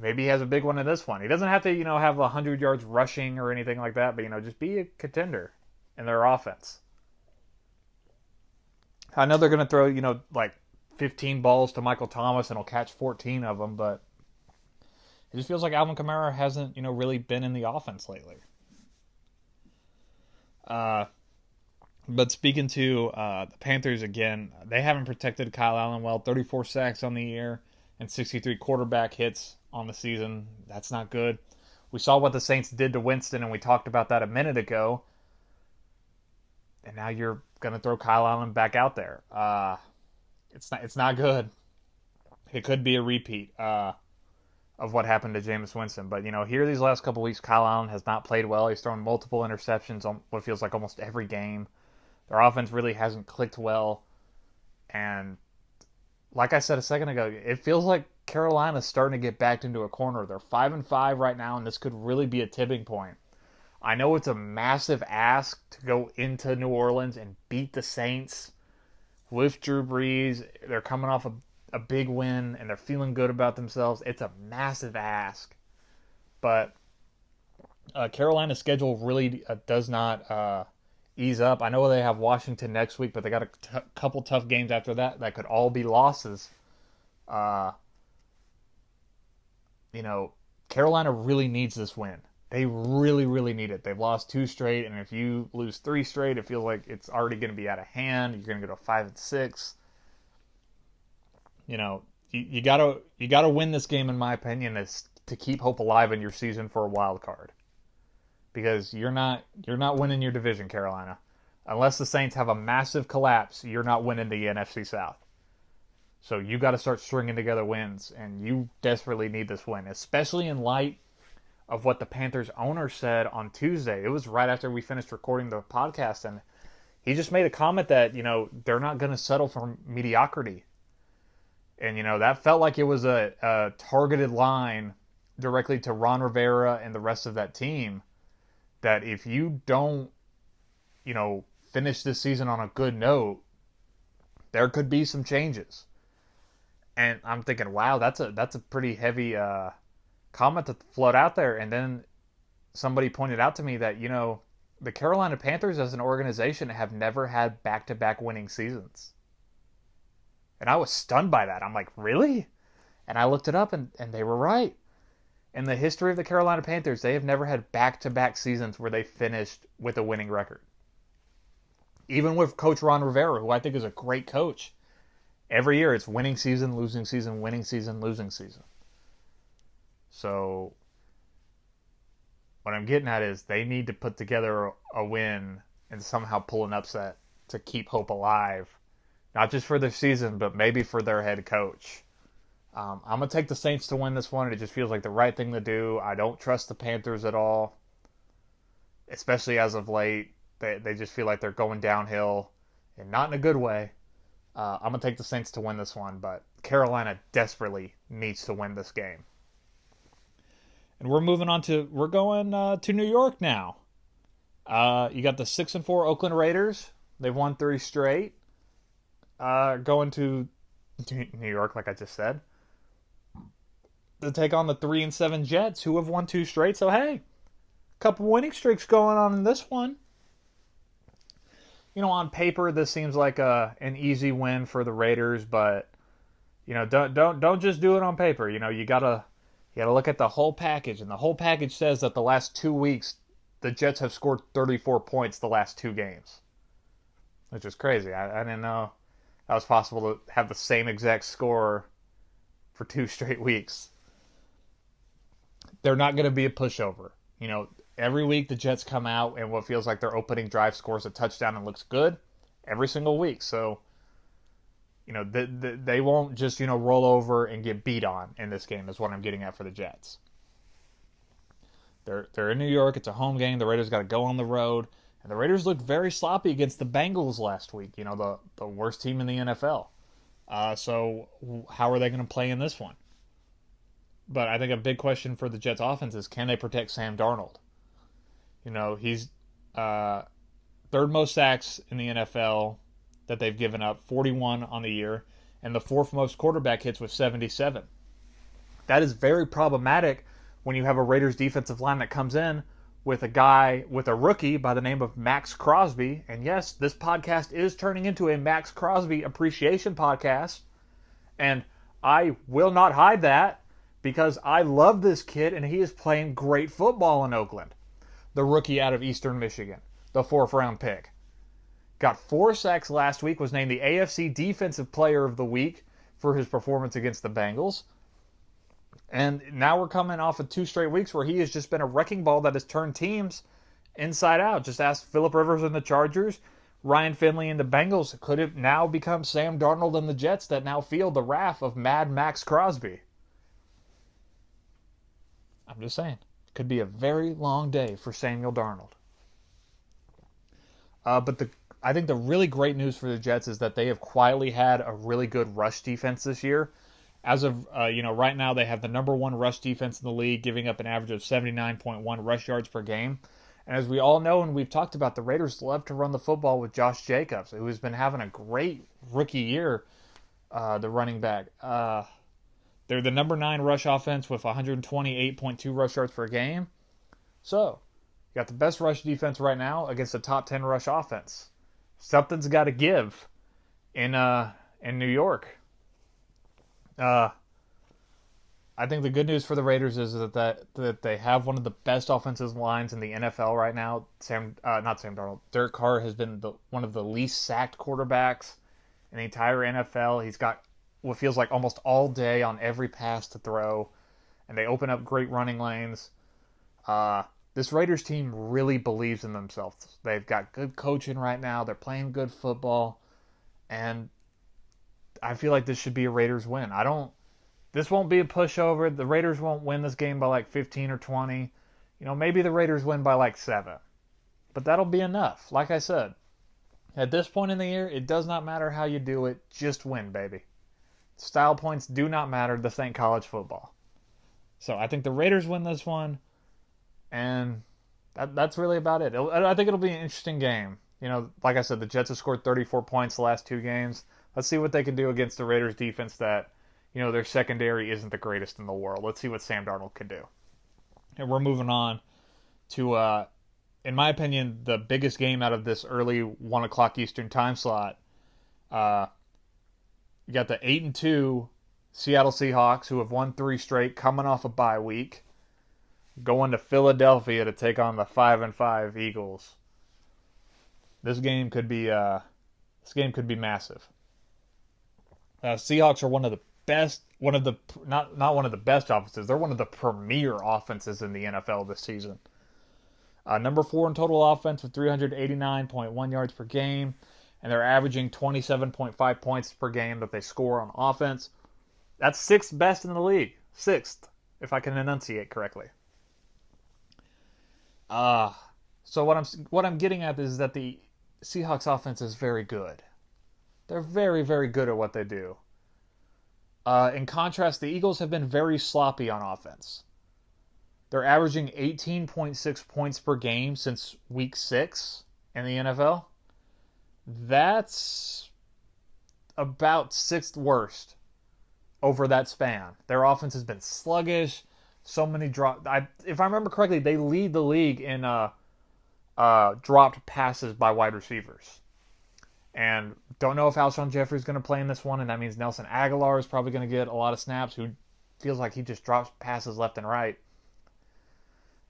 Maybe he has a big one in this one. He doesn't have to, have 100 yards rushing or anything like that, but, just be a contender in their offense. I know they're going to throw, like 15 balls to Michael Thomas and he'll catch 14 of them, but it just feels like Alvin Kamara hasn't, really been in the offense lately. But speaking to the Panthers again, they haven't protected Kyle Allen well. 34 sacks on the year and 63 quarterback hits on the season. That's not good. We saw what the Saints did to Winston, and we talked about that a minute ago. And now you're going to throw Kyle Allen back out there. It's not good. It could be a repeat of what happened to Jameis Winston. But, here these last couple weeks, Kyle Allen has not played well. He's thrown multiple interceptions on what feels like almost every game. Their offense really hasn't clicked well. And like I said a second ago, it feels like Carolina's starting to get backed into a corner. They're 5-5 right now, and this could really be a tipping point. I know it's a massive ask to go into New Orleans and beat the Saints with Drew Brees. They're coming off a big win, and they're feeling good about themselves. It's a massive ask. But Carolina's schedule really does not ease up. I know they have Washington next week, but they got a couple tough games after that could all be losses. Carolina really needs this win. They really, really need it. They've lost 2 straight, and if you lose 3 straight, it feels like it's already going to be out of hand. You're going to go to 5-6. You gotta win this game, in my opinion, is to keep hope alive in your season for a wild card. Because you're not winning your division, Carolina. Unless the Saints have a massive collapse, you're not winning the NFC South. So you got to start stringing together wins, and you desperately need this win, especially in light of what the Panthers owner said on Tuesday. It was right after we finished recording the podcast, and he just made a comment that, they're not going to settle for mediocrity. And, that felt like it was a targeted line directly to Ron Rivera and the rest of that team, that if you don't, finish this season on a good note, there could be some changes. And I'm thinking, wow, that's a pretty heavy comment to float out there. And then somebody pointed out to me that, the Carolina Panthers as an organization have never had back-to-back winning seasons. And I was stunned by that. I'm like, really? And I looked it up, and they were right. In the history of the Carolina Panthers, they have never had back-to-back seasons where they finished with a winning record. Even with Coach Ron Rivera, who I think is a great coach, every year it's winning season, losing season, winning season, losing season. So what I'm getting at is they need to put together a win and somehow pull an upset to keep hope alive. Not just for their season, but maybe for their head coach. I'm going to take the Saints to win this one. It just feels like the right thing to do. I don't trust the Panthers at all, especially as of late. They just feel like they're going downhill, and not in a good way. I'm going to take the Saints to win this one, but Carolina desperately needs to win this game. And we're going to New York now. You got the 6-4 Oakland Raiders. They've won 3 straight. Going to New York, like I just said, to take on the 3-7 Jets, who have won 2 straight. So hey, a couple winning streaks going on in this one. On paper, this seems like an easy win for the Raiders, but don't just do it on paper. You gotta look at the whole package, and the whole package says that the last 2 weeks, the Jets have scored 34 points the last 2 games, which is crazy. I didn't know that was possible to have the same exact score for 2 straight weeks. They're not going to be a pushover. Every week the Jets come out and what feels like their opening drive scores a touchdown and looks good every single week. So, they won't just, roll over and get beat on in this game is what I'm getting at for the Jets. They're in New York. It's a home game. The Raiders got to go on the road. And the Raiders looked very sloppy against the Bengals last week, the worst team in the NFL. So how are they going to play in this one? But I think a big question for the Jets offense is, can they protect Sam Darnold? He's third most sacks in the NFL that they've given up, 41 on the year, and the 4th most quarterback hits with 77. That is very problematic when you have a Raiders defensive line that comes in with a rookie by the name of Max Crosby. And yes, this podcast is turning into a Max Crosby appreciation podcast. And I will not hide that because I love this kid and he is playing great football in Oakland. The rookie out of Eastern Michigan, the 4th round pick. Got 4 sacks last week, was named the AFC Defensive Player of the Week for his performance against the Bengals. And now we're coming off of 2 straight weeks where he has just been a wrecking ball that has turned teams inside out. Just ask Phillip Rivers and the Chargers, Ryan Finley and the Bengals. Could it now become Sam Darnold and the Jets that now feel the wrath of Mad Max Crosby? I'm just saying. Could be a very long day for Samuel Darnold. But I think the really great news for the Jets is that they have quietly had a really good rush defense this year. As of, right now they have the number 1 rush defense in the league, giving up an average of 79.1 rush yards per game. And as we all know, and we've talked about, the Raiders love to run the football with Josh Jacobs, who has been having a great rookie year, the running back. They're the number 9 rush offense with 128.2 rush yards per game. So, you got the best rush defense right now against the top 10 rush offense. Something's got to give in New York. I think the good news for the Raiders is that they have one of the best offensive lines in the NFL right now. Not Sam Darnold. Derek Carr has been one of the least sacked quarterbacks in the entire NFL. He's got what feels like almost all day on every pass to throw, and they open up great running lanes. This Raiders team really believes in themselves. They've got good coaching right now. They're playing good football, and I feel like this should be a Raiders win. This won't be a pushover. The Raiders won't win this game by like 15 or 20. Maybe the Raiders win by like 7. But that'll be enough. Like I said, at this point in the year, it does not matter how you do it. Just win, baby. Style points do not matter. This ain't college football. So I think the Raiders win this one. And that's really about it. I think it'll be an interesting game. Like I said, the Jets have scored 34 points the last 2 games. Let's see what they can do against the Raiders defense that, their secondary isn't the greatest in the world. Let's see what Sam Darnold can do. And we're moving on to, in my opinion, the biggest game out of this early 1 o'clock Eastern time slot. You got the 8-2 Seattle Seahawks, who have won 3 straight, coming off a bye week, going to Philadelphia to take on the 5-5 Eagles. This game could be massive. Seahawks are one of the best, not one of the best offenses. They're one of the premier offenses in the NFL this season. Number 4 in total offense with 389.1 yards per game, and they're averaging 27.5 points per game that they score on offense. That's sixth best in the league. Sixth, if I can enunciate correctly. So what I'm getting at is that the Seahawks offense is very good. They're very, very good at what they do. In contrast, the Eagles have been very sloppy on offense. They're averaging 18.6 points per game since week 6 in the NFL. That's about sixth worst over that span. Their offense has been sluggish. So many drop. If I remember correctly, they lead the league in dropped passes by wide receivers. And don't know if Alshon Jeffrey is going to play in this one, and that means Nelson Aguilar is probably going to get a lot of snaps, who feels like he just drops passes left and right.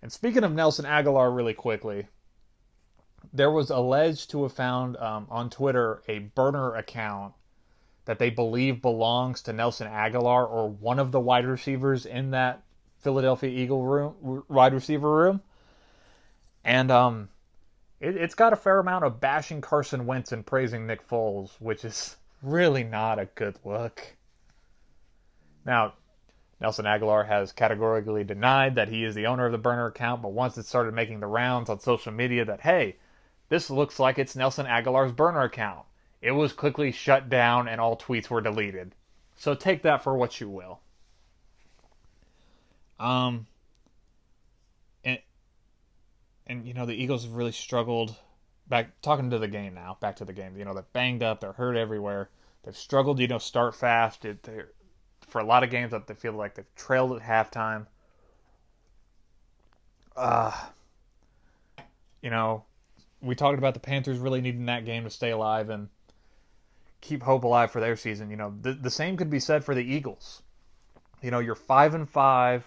And speaking of Nelson Aguilar really quickly, there was alleged to have found on Twitter a burner account that they believe belongs to Nelson Aguilar or one of the wide receivers in that Philadelphia Eagle wide receiver room. And it's got a fair amount of bashing Carson Wentz and praising Nick Foles, which is really not a good look. Now, Nelson Aguilar has categorically denied that he is the owner of the burner account, but once it started making the rounds on social media that, hey, this looks like it's Nelson Aguilar's burner account, it was quickly shut down and all tweets were deleted. So take that for what you will. And you know, the Eagles have really struggled. Back to the game. You know, they're banged up, they're hurt everywhere. They've struggled, start fast. For a lot of games that they feel like they've trailed at halftime. We talked about the Panthers really needing that game to stay alive and keep hope alive for their season. The same could be said for the Eagles. You're 5-5.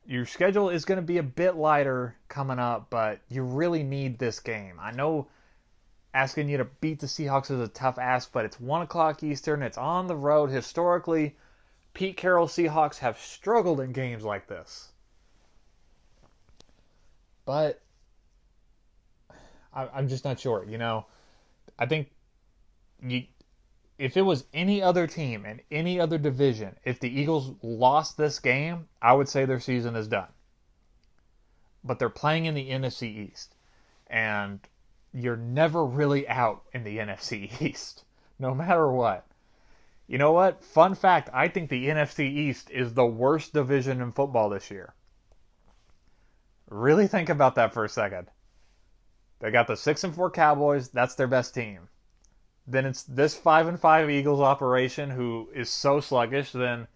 Your schedule is going to be a bit lighter coming up, but you really need this game. I know asking you to beat the Seahawks is a tough ask, but it's 1 o'clock Eastern. It's on the road. Historically, Pete Carroll Seahawks have struggled in games like this. But I'm just not sure. I think if it was any other team in any other division, if the Eagles lost this game, I would say their season is done. But they're playing in the NFC East. And you're never really out in the NFC East, no matter what. You know what? Fun fact, I think the NFC East is the worst division in football this year. Really think about that for a second. They got the 6-4 Cowboys, that's their best team. Then it's this 5-5 Eagles operation who is so sluggish. Then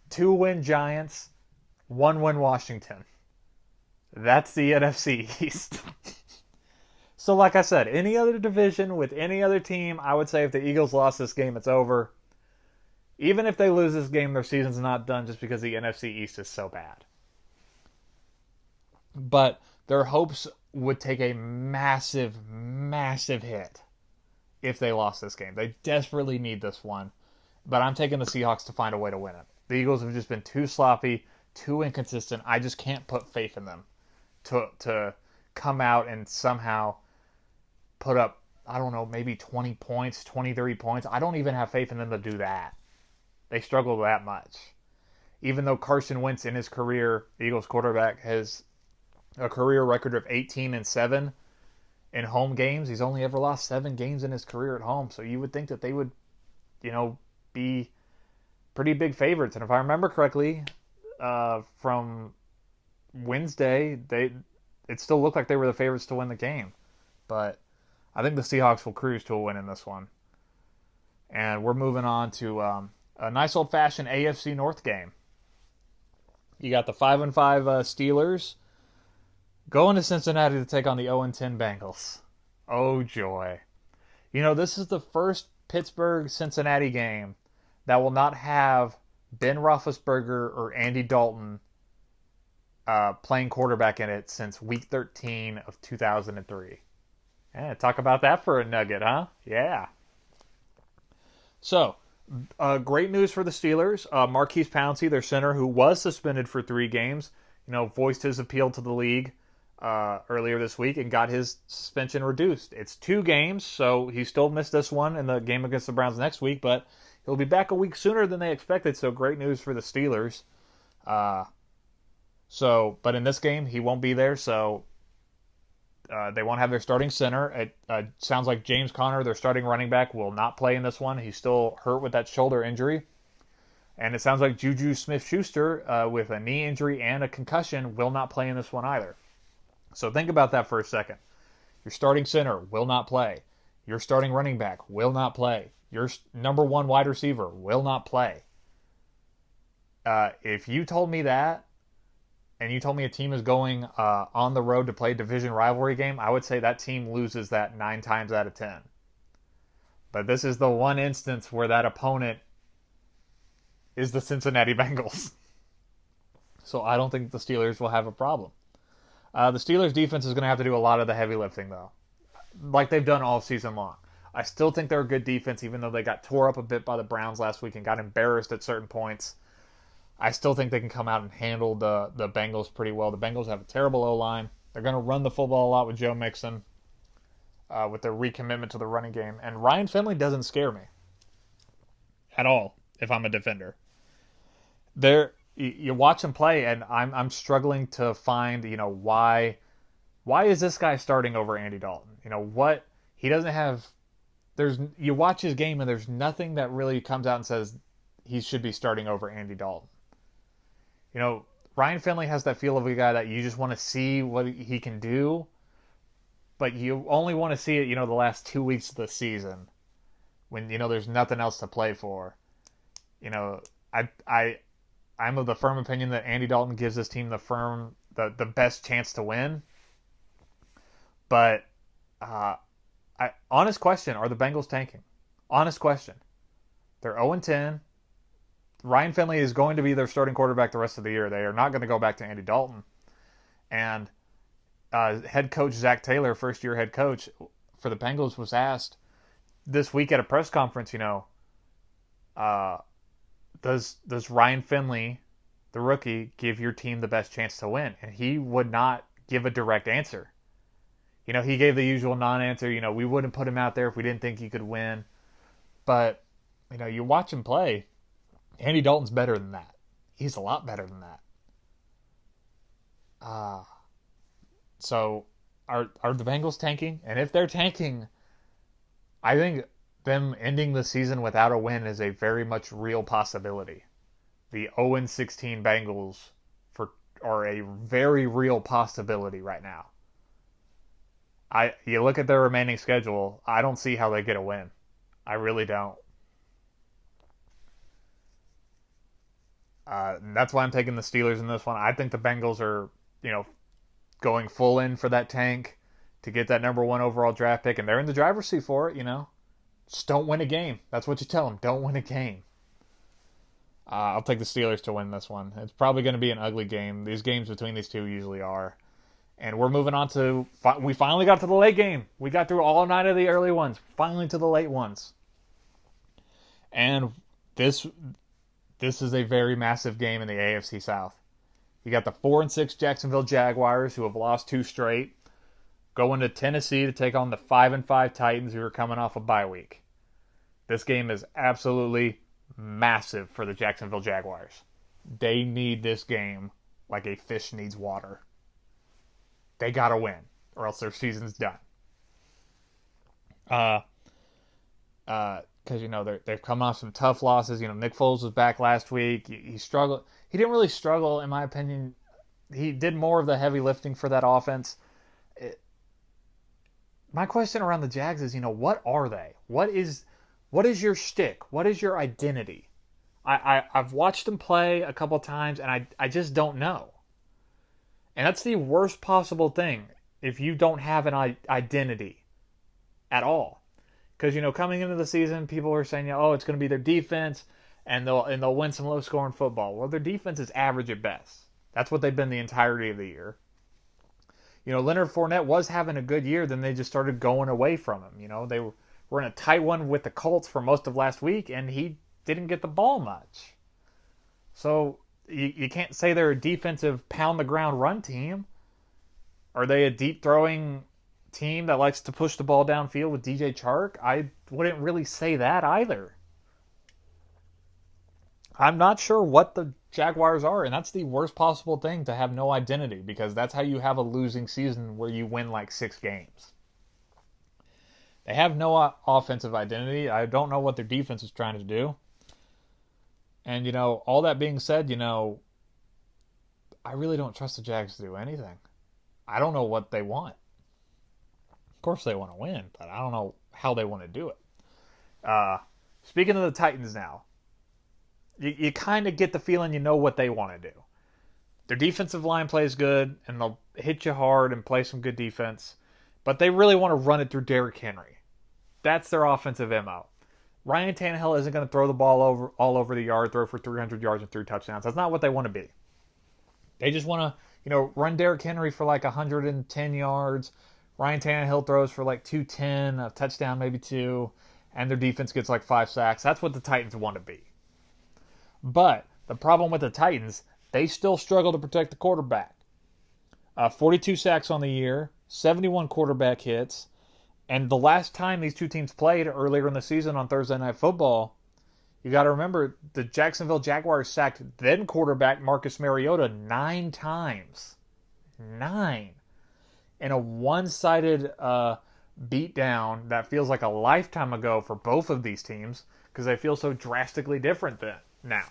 2-win Giants, 1-win Washington. That's the NFC East. So like I said, any other division with any other team, I would say if the Eagles lost this game, it's over. Even if they lose this game, their season's not done just because the NFC East is so bad. But their hopes would take a massive, massive hit if they lost this game. They desperately need this one. But I'm taking the Seahawks to find a way to win it. The Eagles have just been too sloppy, too inconsistent. I just can't put faith in them to come out and somehow put up, I don't know, maybe 20 points, 20, 30 points. I don't even have faith in them to do that. They struggle that much. Even though Carson Wentz in his career, the Eagles quarterback, has a career record of 18-7 in home games. He's only ever lost 7 games in his career at home. So you would think that they would, be pretty big favorites. And if I remember correctly, from Wednesday, it still looked like they were the favorites to win the game. But I think the Seahawks will cruise to a win in this one. And we're moving on to a nice old-fashioned AFC North game. You got the 5-5 Steelers going to Cincinnati to take on the 0-10 Bengals. Oh, joy. This is the first Pittsburgh-Cincinnati game that will not have Ben Roethlisberger or Andy Dalton playing quarterback in it since Week 13 of 2003. Talk about that for a nugget, huh? Yeah. So, great news for the Steelers. Marquise Pouncey, their center, who was suspended for 3 games, voiced his appeal to the league earlier this week and got his suspension reduced. It's 2 games, so he still missed this one in the game against the Browns next week, but he'll be back a week sooner than they expected, so great news for the Steelers. But in this game, he won't be there, so they won't have their starting center. It sounds like James Conner, their starting running back, will not play in this one. He's still hurt with that shoulder injury. And it sounds like Juju Smith-Schuster, with a knee injury and a concussion, will not play in this one either. So think about that for a second. Your starting center will not play. Your starting running back will not play. Your number one wide receiver will not play. If you told me that, and you told me a team is going on the road to play a division rivalry game, I would say that team loses that 9 times out of 10. But this is the one instance where that opponent is the Cincinnati Bengals. So I don't think the Steelers will have a problem. The Steelers' defense is going to have to do a lot of the heavy lifting, though, like they've done all season long. I still think they're a good defense, even though they got tore up a bit by the Browns last week and got embarrassed at certain points. I still think they can come out and handle the Bengals pretty well. The Bengals have a terrible O-line. They're going to run the football a lot with Joe Mixon, with their recommitment to the running game. And Ryan Finley doesn't scare me at all if I'm a defender. You watch him play, and I'm struggling to find, why is this guy starting over Andy Dalton? What he doesn't have. You watch his game, and there's nothing that really comes out and says he should be starting over Andy Dalton. Ryan Finley has that feel of a guy that you just want to see what he can do, but you only want to see it, the last 2 weeks of the season when, there's nothing else to play for. I'm of the firm opinion that Andy Dalton gives this team the best chance to win. But, honest question, are the Bengals tanking? Honest question. They're 0-10. Ryan Finley is going to be their starting quarterback the rest of the year. They are not going to go back to Andy Dalton. And head coach Zach Taylor, first-year head coach for the Bengals, was asked this week at a press conference, does Ryan Finley, the rookie, give your team the best chance to win? And he would not give a direct answer. He gave the usual non-answer. We wouldn't put him out there if we didn't think he could win. But, you watch him play, Andy Dalton's better than that. He's a lot better than that. So are the Bengals tanking? And if they're tanking, I think them ending the season without a win is a very much real possibility. The 0-16 Bengals are a very real possibility right now. You look at their remaining schedule, I don't see how they get a win. I really don't. That's why I'm taking the Steelers in this one. I think the Bengals are, going full in for that tank to get that number 1 overall draft pick, and they're in the driver's seat for it, Just don't win a game. That's what you tell them. Don't win a game. I'll take the Steelers to win this one. It's probably going to be an ugly game. These games between these two usually are. And we're moving on to... We finally got to the late game. We got through all 9 of the early ones. Finally to the late ones. And this is a very massive game in the AFC South. You got the 4-6 Jacksonville Jaguars, who have lost 2 straight, going to Tennessee to take on the 5-5 Titans, who are coming off a bye week. This game is absolutely massive for the Jacksonville Jaguars. They need this game like a fish needs water. They gotta win, or else their season's done. Because they've come off some tough losses. Nick Foles was back last week. He struggled. He didn't really struggle, in my opinion. He did more of the heavy lifting for that offense. My question around the Jags is, what are they? What is your shtick? What is your identity? I've watched them play a couple times, and I just don't know. And that's the worst possible thing if you don't have an identity at all. Because, coming into the season, people are saying, it's going to be their defense, and they'll win some low-scoring football. Well, their defense is average at best. That's what they've been the entirety of the year. Leonard Fournette was having a good year, then they just started going away from him. They were in a tight one with the Colts for most of last week, and he didn't get the ball much. So you can't say they're a defensive pound-the-ground run team. Are they a deep-throwing team that likes to push the ball downfield with DJ Chark? I wouldn't really say that either. I'm not sure what the Jaguars are, and that's the worst possible thing, to have no identity, because that's how you have a losing season where you win like 6 games. They have no offensive identity. I don't know what their defense is trying to do. And, all that being said, I really don't trust the Jags to do anything. I don't know what they want. Of course they want to win, but I don't know how they want to do it. Speaking of the Titans now, you kind of get the feeling you know what they want to do. Their defensive line plays good, and they'll hit you hard and play some good defense, but they really want to run it through Derrick Henry. That's their offensive MO. Ryan Tannehill isn't going to throw the ball all over the yard, throw for 300 yards and 3 touchdowns. That's not what they want to be. They just want to, run Derrick Henry for like 110 yards. Ryan Tannehill throws for like 210, a touchdown, maybe 2, and their defense gets like 5 sacks. That's what the Titans want to be. But the problem with the Titans, they still struggle to protect the quarterback. 42 sacks on the year, 71 quarterback hits, and the last time these two teams played earlier in the season on Thursday Night Football, you got to remember the Jacksonville Jaguars sacked then quarterback Marcus Mariota 9 times. 9. In a one-sided beatdown that feels like a lifetime ago for both of these teams, because they feel so drastically different now.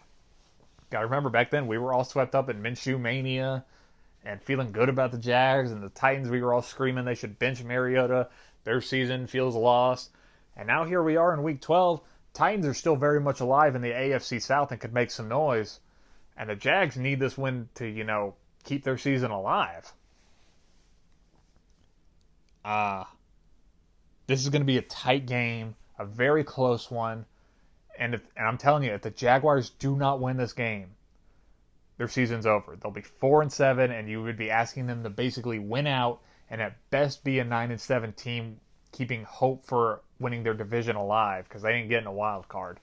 Got to remember, back then we were all swept up in Minshew mania and feeling good about the Jags, and the Titans, we were all screaming they should bench Mariota. Their season feels lost. And now here we are in Week 12. Titans are still very much alive in the AFC South and could make some noise. And the Jags need this win to, keep their season alive. This is going to be a tight game, a very close one. And I'm telling you, if the Jaguars do not win this game, their season's over. They'll be 4-7, and you would be asking them to basically win out and at best be a 9-7 team, keeping hope for winning their division alive, because they ain't getting a wild card.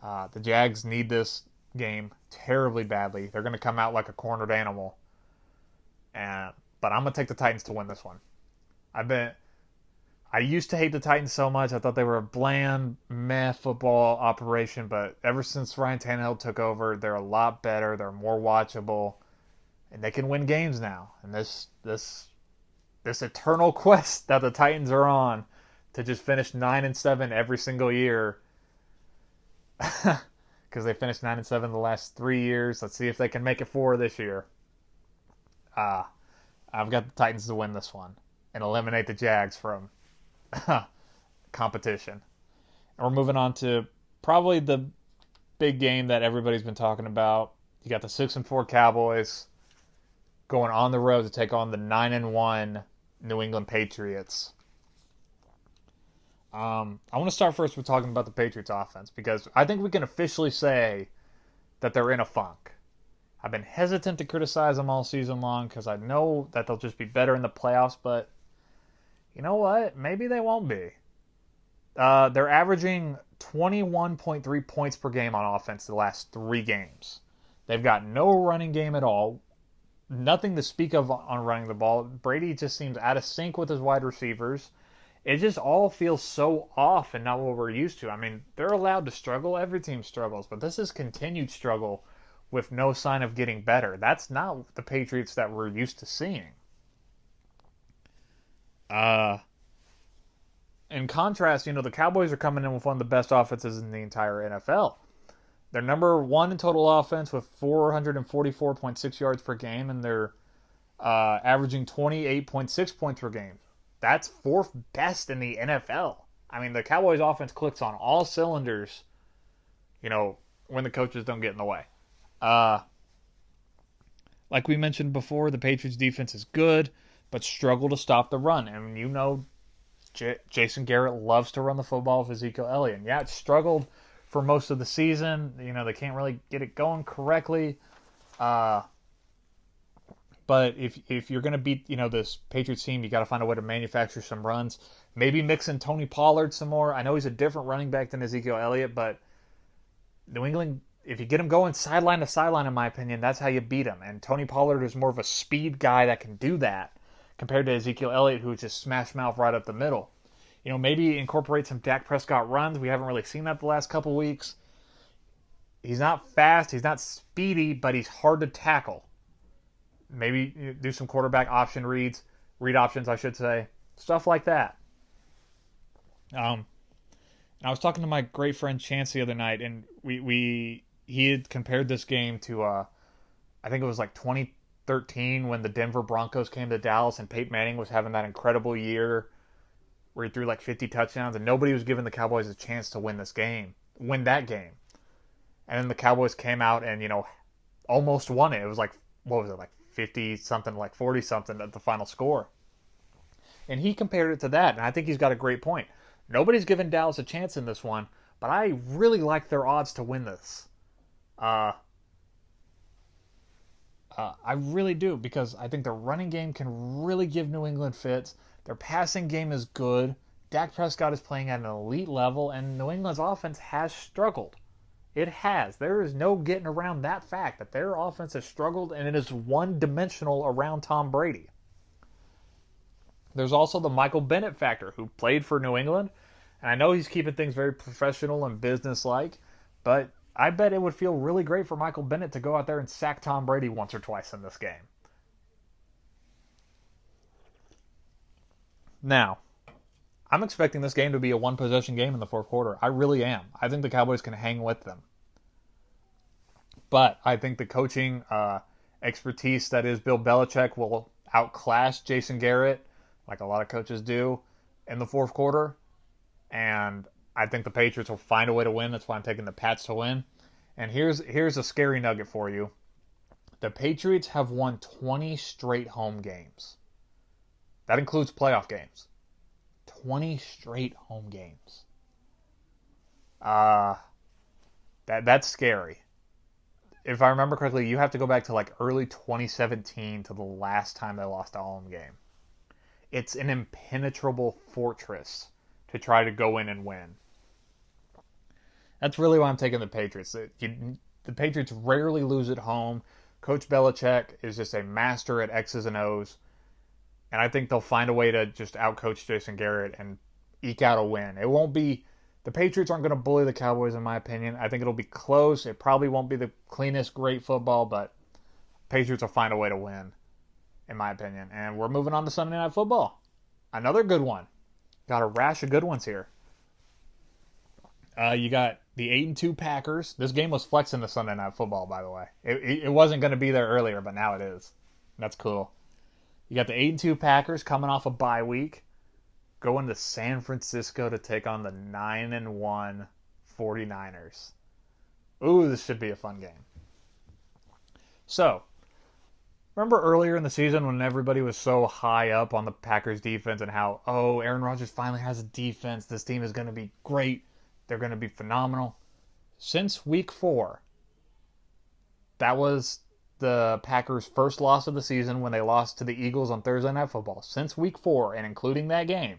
The Jags need this game terribly badly. They're going to come out like a cornered animal. But I'm going to take the Titans to win this one. I used to hate the Titans so much. I thought they were a bland, meh football operation, but ever since Ryan Tannehill took over, they're a lot better. They're more watchable, and they can win games now. And this eternal quest that the Titans are on to just finish 9-7 every single year, because they finished 9-7 the last 3 years. Let's see if they can make it 4 this year. I've got the Titans to win this one and eliminate the Jags from competition. And we're moving on to probably the big game that everybody's been talking about. You got the 6-4 Cowboys going on the road to take on the 9-1 New England Patriots. I want to start first with talking about the Patriots offense, because I think we can officially say that they're in a funk. I've been hesitant to criticize them all season long because I know that they'll just be better in the playoffs, but you know what? Maybe they won't be. They're averaging 21.3 points per game on offense the last 3 games. They've got no running game at all. Nothing to speak of on running the ball. Brady just seems out of sync with his wide receivers. It just all feels so off and not what we're used to. I mean, they're allowed to struggle. Every team struggles. But this is continued struggle with no sign of getting better. That's not the Patriots that we're used to seeing. In contrast, the Cowboys are coming in with one of the best offenses in the entire NFL. They're number 1 in total offense with 444.6 yards per game, and they're averaging 28.6 points per game. That's 4th best in the NFL. I mean, the Cowboys offense clicks on all cylinders, when the coaches don't get in the way. Like we mentioned before, the Patriots defense is good, but struggle to stop the run. And Jason Garrett loves to run the football with Ezekiel Elliott. And yeah, it struggled for most of the season. They can't really get it going correctly. But if you're going to beat, this Patriots team, you got to find a way to manufacture some runs. Maybe mix in Tony Pollard some more. I know he's a different running back than Ezekiel Elliott, but New England, if you get him going sideline to sideline, in my opinion, that's how you beat him. And Tony Pollard is more of a speed guy that can do that compared to Ezekiel Elliott, who's just smash mouth right up the middle. Maybe incorporate some Dak Prescott runs. We haven't really seen that the last couple weeks. He's not fast, he's not speedy, but he's hard to tackle. Maybe do some quarterback option read options, I should say. Stuff like that. And I was talking to my great friend Chance the other night, and he had compared this game to I think it was like 2013 when the Denver Broncos came to Dallas and Peyton Manning was having that incredible year where he threw like 50 touchdowns and nobody was giving the Cowboys a chance to win that game. And then the Cowboys came out and, almost won it. It was like, what was it, like 50 something, like 40 something at the final score. And he compared it to that, and I think he's got a great point. Nobody's given Dallas a chance in this one, but I really like their odds to win this. I really do, because I think their running game can really give New England fits. Their passing game is good. Dak Prescott is playing at an elite level, and New England's offense has struggled. It has. There is no getting around that fact that their offense has struggled, and it is one-dimensional around Tom Brady. There's also the Michael Bennett factor, who played for New England, and I know he's keeping things very professional and business-like, but I bet it would feel really great for Michael Bennett to go out there and sack Tom Brady once or twice in this game. Now, I'm expecting this game to be a one-possession game in the fourth quarter. I really am. I think the Cowboys can hang with them. But I think the coaching expertise that is Bill Belichick will outclass Jason Garrett, like a lot of coaches do, in the fourth quarter. And I think the Patriots will find a way to win. That's why I'm taking the Pats to win. And here's a scary nugget for you. The Patriots have won 20 straight home games. That includes playoff games. 20 straight home games. That's scary. If I remember correctly, you have to go back to like early 2017 to the last time they lost a home game. It's an impenetrable fortress to try to go in and win. That's really why I'm taking the Patriots. The Patriots rarely lose at home. Coach Belichick is just a master at X's and O's. And I think they'll find a way to just outcoach Jason Garrett and eke out a win. It won't be... The Patriots aren't going to bully the Cowboys, in my opinion. I think it'll be close. It probably won't be the cleanest, great football, but Patriots will find a way to win, in my opinion. And we're moving on to Sunday Night Football. Another good one. Got a rash of good ones here. You got the 8-2 Packers. This game was flexing the Sunday Night Football, by the way. It wasn't going to be there earlier, but now it is. That's cool. You got the 8-2 Packers coming off a bye week, going to San Francisco to take on the 9-1 49ers. Ooh, this should be a fun game. So, remember earlier in the season when everybody was so high up on the Packers defense and how, Aaron Rodgers finally has a defense. This team is going to be great. They're going to be phenomenal. Since week 4, that was the Packers' first loss of the season when they lost to the Eagles on Thursday Night Football. Since week 4, and including that game,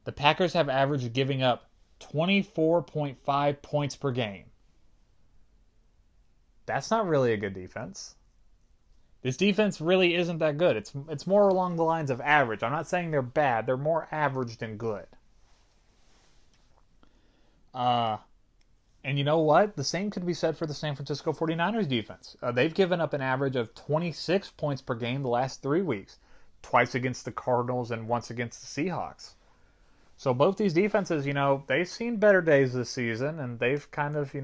the Packers have averaged giving up 24.5 points per game. That's not really a good defense. This defense really isn't that good. It's more along the lines of average. I'm not saying they're bad. They're more average than good. And you know what? The same could be said for the San Francisco 49ers defense. They've given up an average of 26 points per game the last 3 weeks. Twice against the Cardinals and once against the Seahawks. So both these defenses, they've seen better days this season, and they've kind of,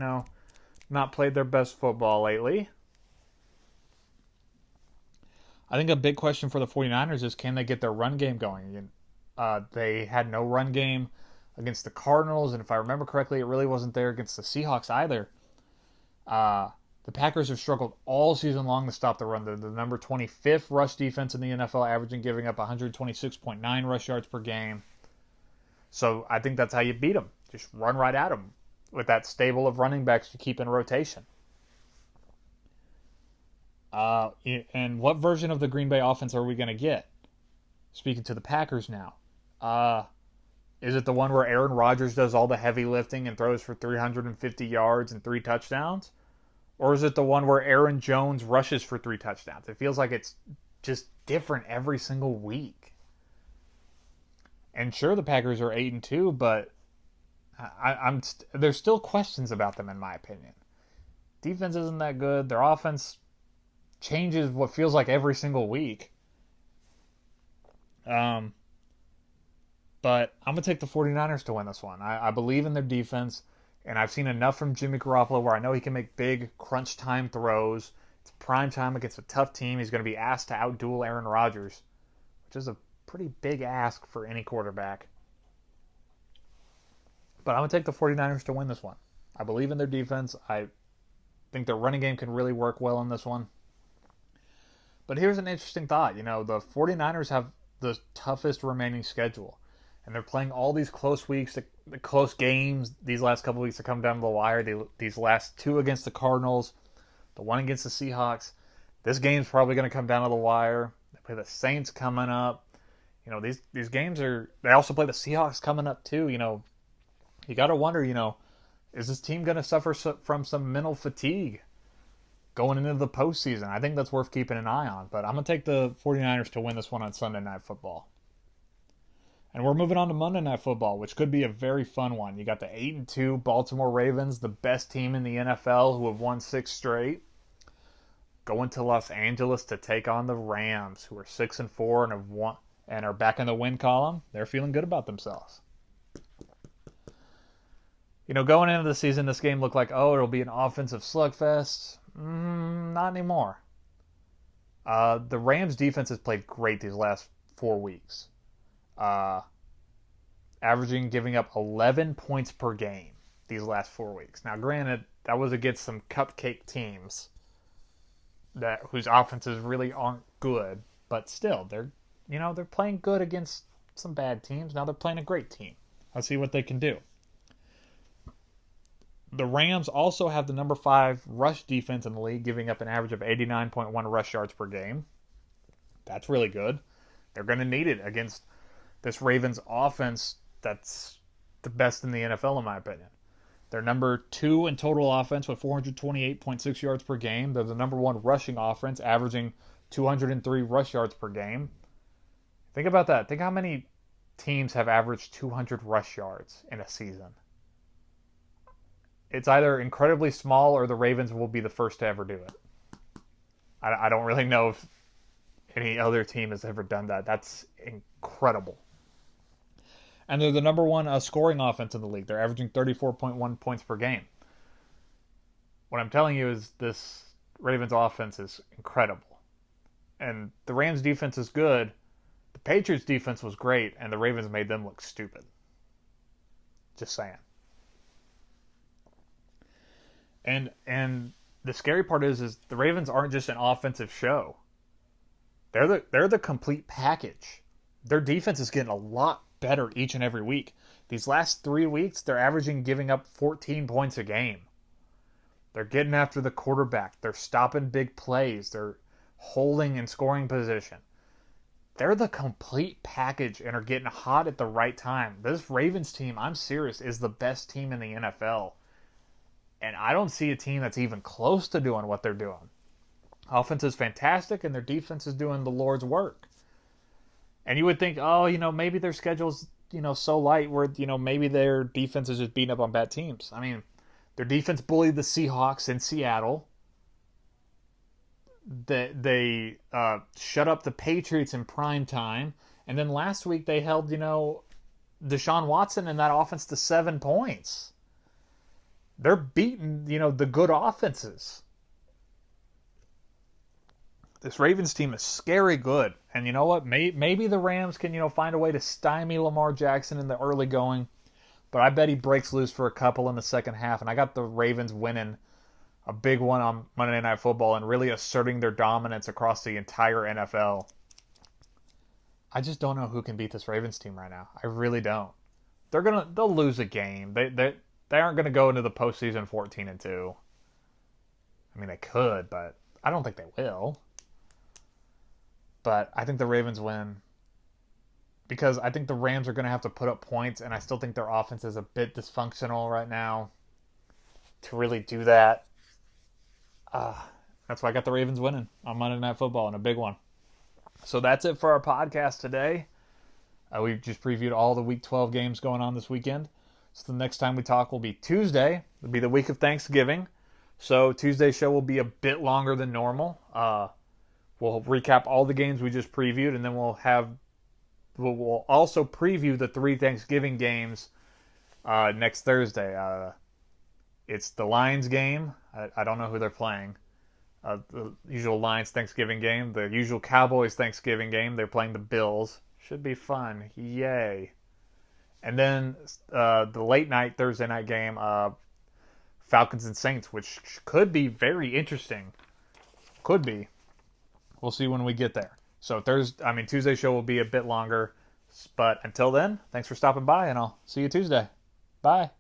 not played their best football lately. I think a big question for the 49ers is, can they get their run game going? They had no run game against the Cardinals, and if I remember correctly, it really wasn't there against the Seahawks either. The Packers have struggled all season long to stop the run. They're the number 25th rush defense in the NFL, averaging giving up 126.9 rush yards per game. So I think that's how you beat them. Just run right at them with that stable of running backs you keep in rotation. And what version of the Green Bay offense are we going to get? Speaking to the Packers now. Is it the one where Aaron Rodgers does all the heavy lifting and throws for 350 yards and 3 touchdowns? Or is it the one where Aaron Jones rushes for 3 touchdowns? It feels like it's just different every single week. And sure, the Packers are 8-2, but There's still questions about them in my opinion. Defense isn't that good. Their offense changes what feels like every single week. But I'm going to take the 49ers to win this one. I believe in their defense, and I've seen enough from Jimmy Garoppolo where I know he can make big crunch time throws. It's prime time against a tough team. He's going to be asked to outduel Aaron Rodgers, which is a pretty big ask for any quarterback. But I'm going to take the 49ers to win this one. I believe in their defense. I think their running game can really work well in this one. But here's an interesting thought. The 49ers have the toughest remaining schedule. And they're playing all these close weeks, the close games, these last couple weeks that come down to the wire. These last two against the Cardinals, the one against the Seahawks. This game's probably going to come down to the wire. They play the Saints coming up. These games are... They also play the Seahawks coming up too. You got to wonder, is this team going to suffer from some mental fatigue going into the postseason? I think that's worth keeping an eye on. But I'm going to take the 49ers to win this one on Sunday Night Football. And we're moving on to Monday Night Football, which could be a very fun one. You got the 8-2 Baltimore Ravens, the best team in the NFL, who have won 6 straight, going to Los Angeles to take on the Rams, who are 6-4 and have won and are back in the win column. They're feeling good about themselves. Going into the season, this game looked like, it'll be an offensive slugfest. Not anymore. The Rams defense has played great these last 4 weeks. Giving up 11 points per game these last 4 weeks. Now, granted, that was against some cupcake teams whose offenses really aren't good, but still, they're playing good against some bad teams. Now they're playing a great team. Let's see what they can do. The Rams also have the number 5 rush defense in the league, giving up an average of 89.1 rush yards per game. That's really good. They're going to need it against this Ravens offense that's the best in the NFL, in my opinion. They're number 2 in total offense with 428.6 yards per game. They're the number 1 rushing offense, averaging 203 rush yards per game. Think about that. Think how many teams have averaged 200 rush yards in a season. It's either incredibly small or the Ravens will be the first to ever do it. I don't really know if any other team has ever done that. That's incredible. And they're the number 1 scoring offense in the league. They're averaging 34.1 points per game. What I'm telling you is this Ravens offense is incredible. And the Rams defense is good. The Patriots defense was great, and the Ravens made them look stupid. Just saying. And the scary part is the Ravens aren't just an offensive show. They're the complete package. Their defense is getting a lot better each and every week. These last 3 weeks, they're giving up 14 points a game. They're getting after the quarterback. They're stopping big plays. They're holding and scoring position. They're the complete package and are getting hot at the right time. This Ravens team, I'm serious, is the best team in the NFL. And I don't see a team that's even close to doing what they're doing. Offense is fantastic, and their defense is doing the Lord's work. And you would think, maybe their schedule's, so light where, maybe their defense is just beating up on bad teams. I mean, their defense bullied the Seahawks in Seattle. They shut up the Patriots in prime time. And then last week they held, Deshaun Watson and that offense to 7 points. They're beating, the good offenses. This Ravens team is scary good. And you know what? Maybe the Rams can, find a way to stymie Lamar Jackson in the early going. But I bet he breaks loose for a couple in the second half. And I got the Ravens winning a big one on Monday Night Football and really asserting their dominance across the entire NFL. I just don't know who can beat this Ravens team right now. I really don't. They'll lose a game. They aren't going to go into the postseason 14-2. I mean, they could, but I don't think they will. But I think the Ravens win because I think the Rams are going to have to put up points, and I still think their offense is a bit dysfunctional right now to really do that. That's why I got the Ravens winning on Monday Night Football, and a big one. So that's it for our podcast today. We've just previewed all the Week 12 games going on this weekend. So the next time we talk will be Tuesday. It'll be the week of Thanksgiving. So Tuesday's show will be a bit longer than normal. We'll recap all the games we just previewed, and then we'll also preview the 3 Thanksgiving games next Thursday. It's the Lions game. I don't know who they're playing. The usual Lions Thanksgiving game. The usual Cowboys Thanksgiving game. They're playing the Bills. Should be fun. Yay. And then the late night Thursday night game, Falcons and Saints, which could be very interesting. Could be. We'll see when we get there. So Tuesday's show will be a bit longer. But until then, thanks for stopping by, and I'll see you Tuesday. Bye.